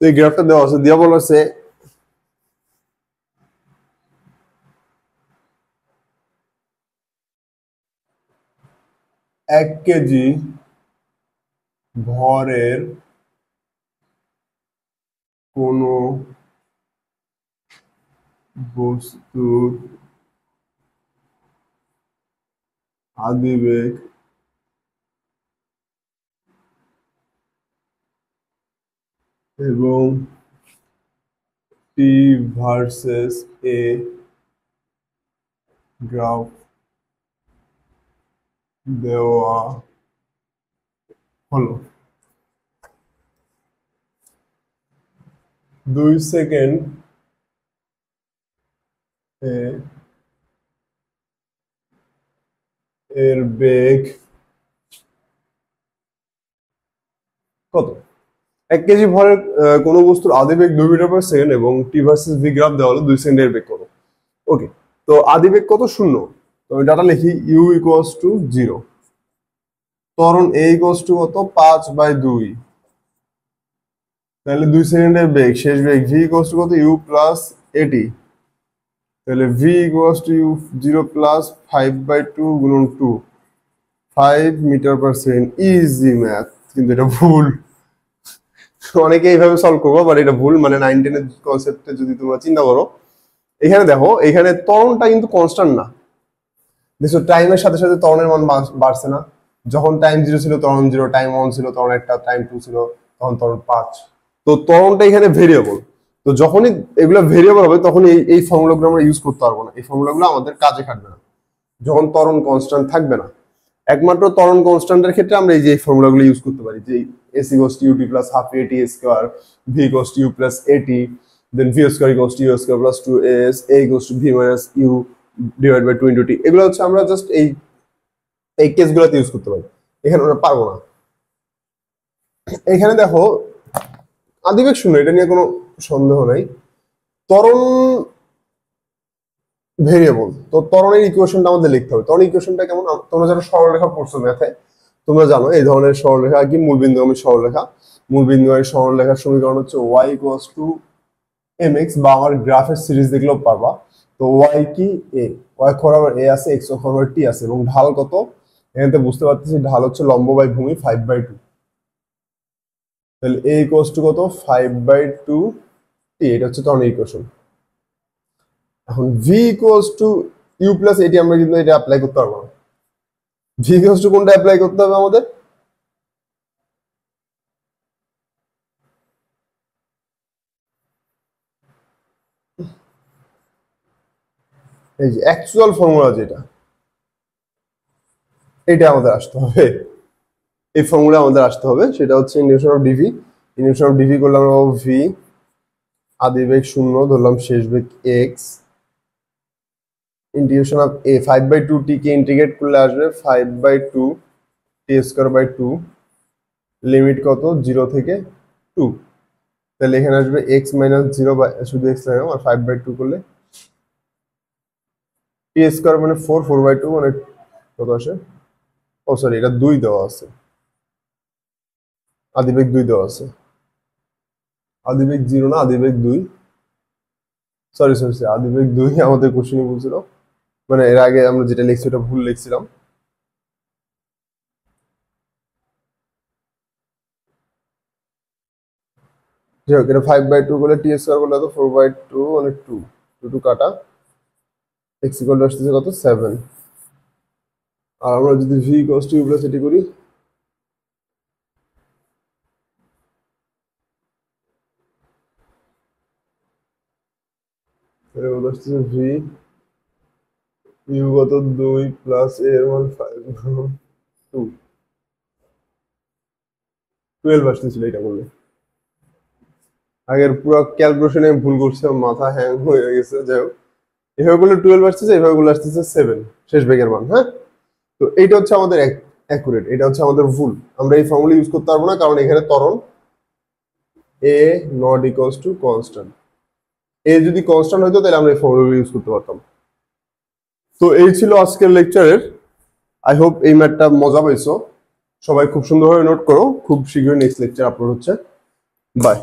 তো এই গ্রাফটা দেওয়া আছে, দিয়া বলা আছে 1 কেজি ভরের কোনো বস্তুর আদিবেগ এবং টি ভার্সেস এ গ্রাফ দেওয়া হলো। 2 সেকেন্ড এর বেগ কত? 1 কেজি ভরের কোনো বস্তুর আদিবেগ 2 মিটার পার সেকেন্ড এবং টি ভার্সেস ভি গ্রাফ দেওয়া হলো 2 সেকেন্ডের বেগ কত? ওকে, তো আদিবেগ কত? 0। তো আমি ডাটা লিখি ইউ ইকুয়ালস টু 0। ত্বরণ এ ইকুয়ালস টু কত? 5/2। তাহলে 2 সেকেন্ডের বেগ, শেষ বেগ ভি ইকুয়ালস টু কত? U plus at. তাহলে v equals to u 0 plus 5/2 গুণন 2, 5 metre per second. Easy math, কিন্তু এটা ভুল। অনেকে এইভাবে সলভ করবো, বাট এটা ভুল। মানে 9, 10 এর কনসেপ্টে যদি তোমরা চিন্তা করো, এখানে দেখো, এখানে ত্বরণটা কিন্তু কনস্ট্যান্ট না। দেখছো টাইমের সাথে সাথে ত্বরণের মান বাড়ছে না। যখন টাইম 0 ছিল ত্বরণ 0, টাইম 1 ছিল ত্বরণ 1, টাইম 2 ছিল তখন ত্বরণ 5। তো ত্বরণটা এখানে ভেরিয়েবল। তো যখনই এগুলো ভেরিয়েবল হবে তখন এই ফর্মুলাগুলো আমরা ইউজ করতে পারবো না। এই ফর্মুলাগুলো আমাদের কাজে খাটবে না যখন ত্বরণ কনস্ট্যান্ট থাকবে না। একমাত্র ত্বরণ কনস্ট্যান্টের ক্ষেত্রে আমরা এই যে ফর্মুলাগুলো ইউজ করতে পারি, যে s equals to ut plus half at square, v equals to u plus at, then v square equals to u square plus 2as, a equals to v minus u divided by 2 into t। এগুলো হচ্ছে আমরা just এই কেসগুলোতে use করতে পারি, এখানে আমরা পারবো না। এখানে দেখো আদিবেগ 0, এটা নিয়ে কোনো সন্দেহ নাই। ত্বরণ ভেরিয়েবল, তো ত্বরণের ইকুয়েশনটা আমাদের লিখতে হবে। ত্বরণ ইকুয়েশনটা কেমন? তোমরা যারা সরলরেখা পড়ছো ম্যাথে, তোমরা জানো এই ধরনের সরলরেখা কি মূলবিন্দুগামী সরলরেখা। মূলবিন্দুগামী সরলরেখার সমীকরণ হচ্ছে y equals to mx, বা আমার গ্রাফের সিরিজ দেখলেও পারবা। তো y কি? a, y অক্ষ বরাবর a আছে, x অক্ষ বরাবর t আছে, এবং ঢাল কত? এখানে বুঝতে পারতেছি ঢাল হচ্ছে লম্ব বাই ভূমি 5/2। তাহলে a equals to কত? 5/2 t। এটা হচ্ছে ত্বরণের ইকুয়েশন। এখন v equals to u plus এটি আমরা কিন্তু এটা অ্যাপ্লাই করতে পারবো না। v equals to কোনটা অ্যাপ্লাই করতে হবে আমাদের? এই যে অ্যাকচুয়াল ফর্মুলা যেটা, এটা আমাদের আসতে হবে। এই ফর্মুলা আমাদের আসতে হবে, সেটা হচ্ছে integration of dv. Integration of dv করলাম আমরা ভি, আদিবেগ 0 ধরলাম, শেষ বেগ x, integration of a 5/2 t কে ইন্টিগ্রেট করলে আসবে 5/2 t স্কয়ার বাই 2, লিমিট কত? 0 থেকে 2। তাহলে এখানে আসবে x মাইনাস 0 বাই, শুধু x লাগাম, আর 5/2 করলে t স্কয়ার মানে 4, 4/2 মানে কত আসে? ও সরি, এটা 2 দেওয়া আছে, আদিবেগ 2 দেওয়া আছে। আদিবেগ 0 না, আদিবেগ 2। সরি, আদিবেগ 2 আমাদের কোশ্চেনে বলছিল, মানে এর আগে আমরা যেটা লিখছি ওটা ভুল লিখছিলাম। যাই হোক, এটা 5/2 করলে টি স্কয়ার করলে তো 4/2 মানে 2, 2 কাটা, x ইকুয়াল টু আসতেছে কত? 7। আর আমরা যদি v equals two u plus এটি করি, তাহলে আসতেছে v u কত? 2 প্লাস a এর মান 5, 2, 12 আসতেছিল এটা করলে। আগের পুরো ক্যালকুলেশনে ভুল করছি, মাথা হ্যাং হয়ে গেছে। যাই হোক, এভাবে করলে 12 আসতেছে, এভাবে করলে আসতেছে 7 শেষ বেগের মান। হ্যাঁ, তো এইটা হচ্ছে আমাদের অ্যাকুরেট, এটা হচ্ছে আমাদের ভুল। আমরা এই ফর্মুলা ইউজ করতে পারবো না, কারণ এখানে ত্বরণ a not equals to constant. a যদি কনস্ট্যান্ট হতো তাহলে আমরা এই ফর্মুলা ইউজ করতে পারতাম। তো এই ছিল আজকের লেকচারের। আই হোপ এই ম্যাথটা মজা পাইছো। সবাই খুব সুন্দরভাবে নোট করো, খুব শীঘ্রই নেক্সট লেকচার আপলোড হচ্ছে। বাই।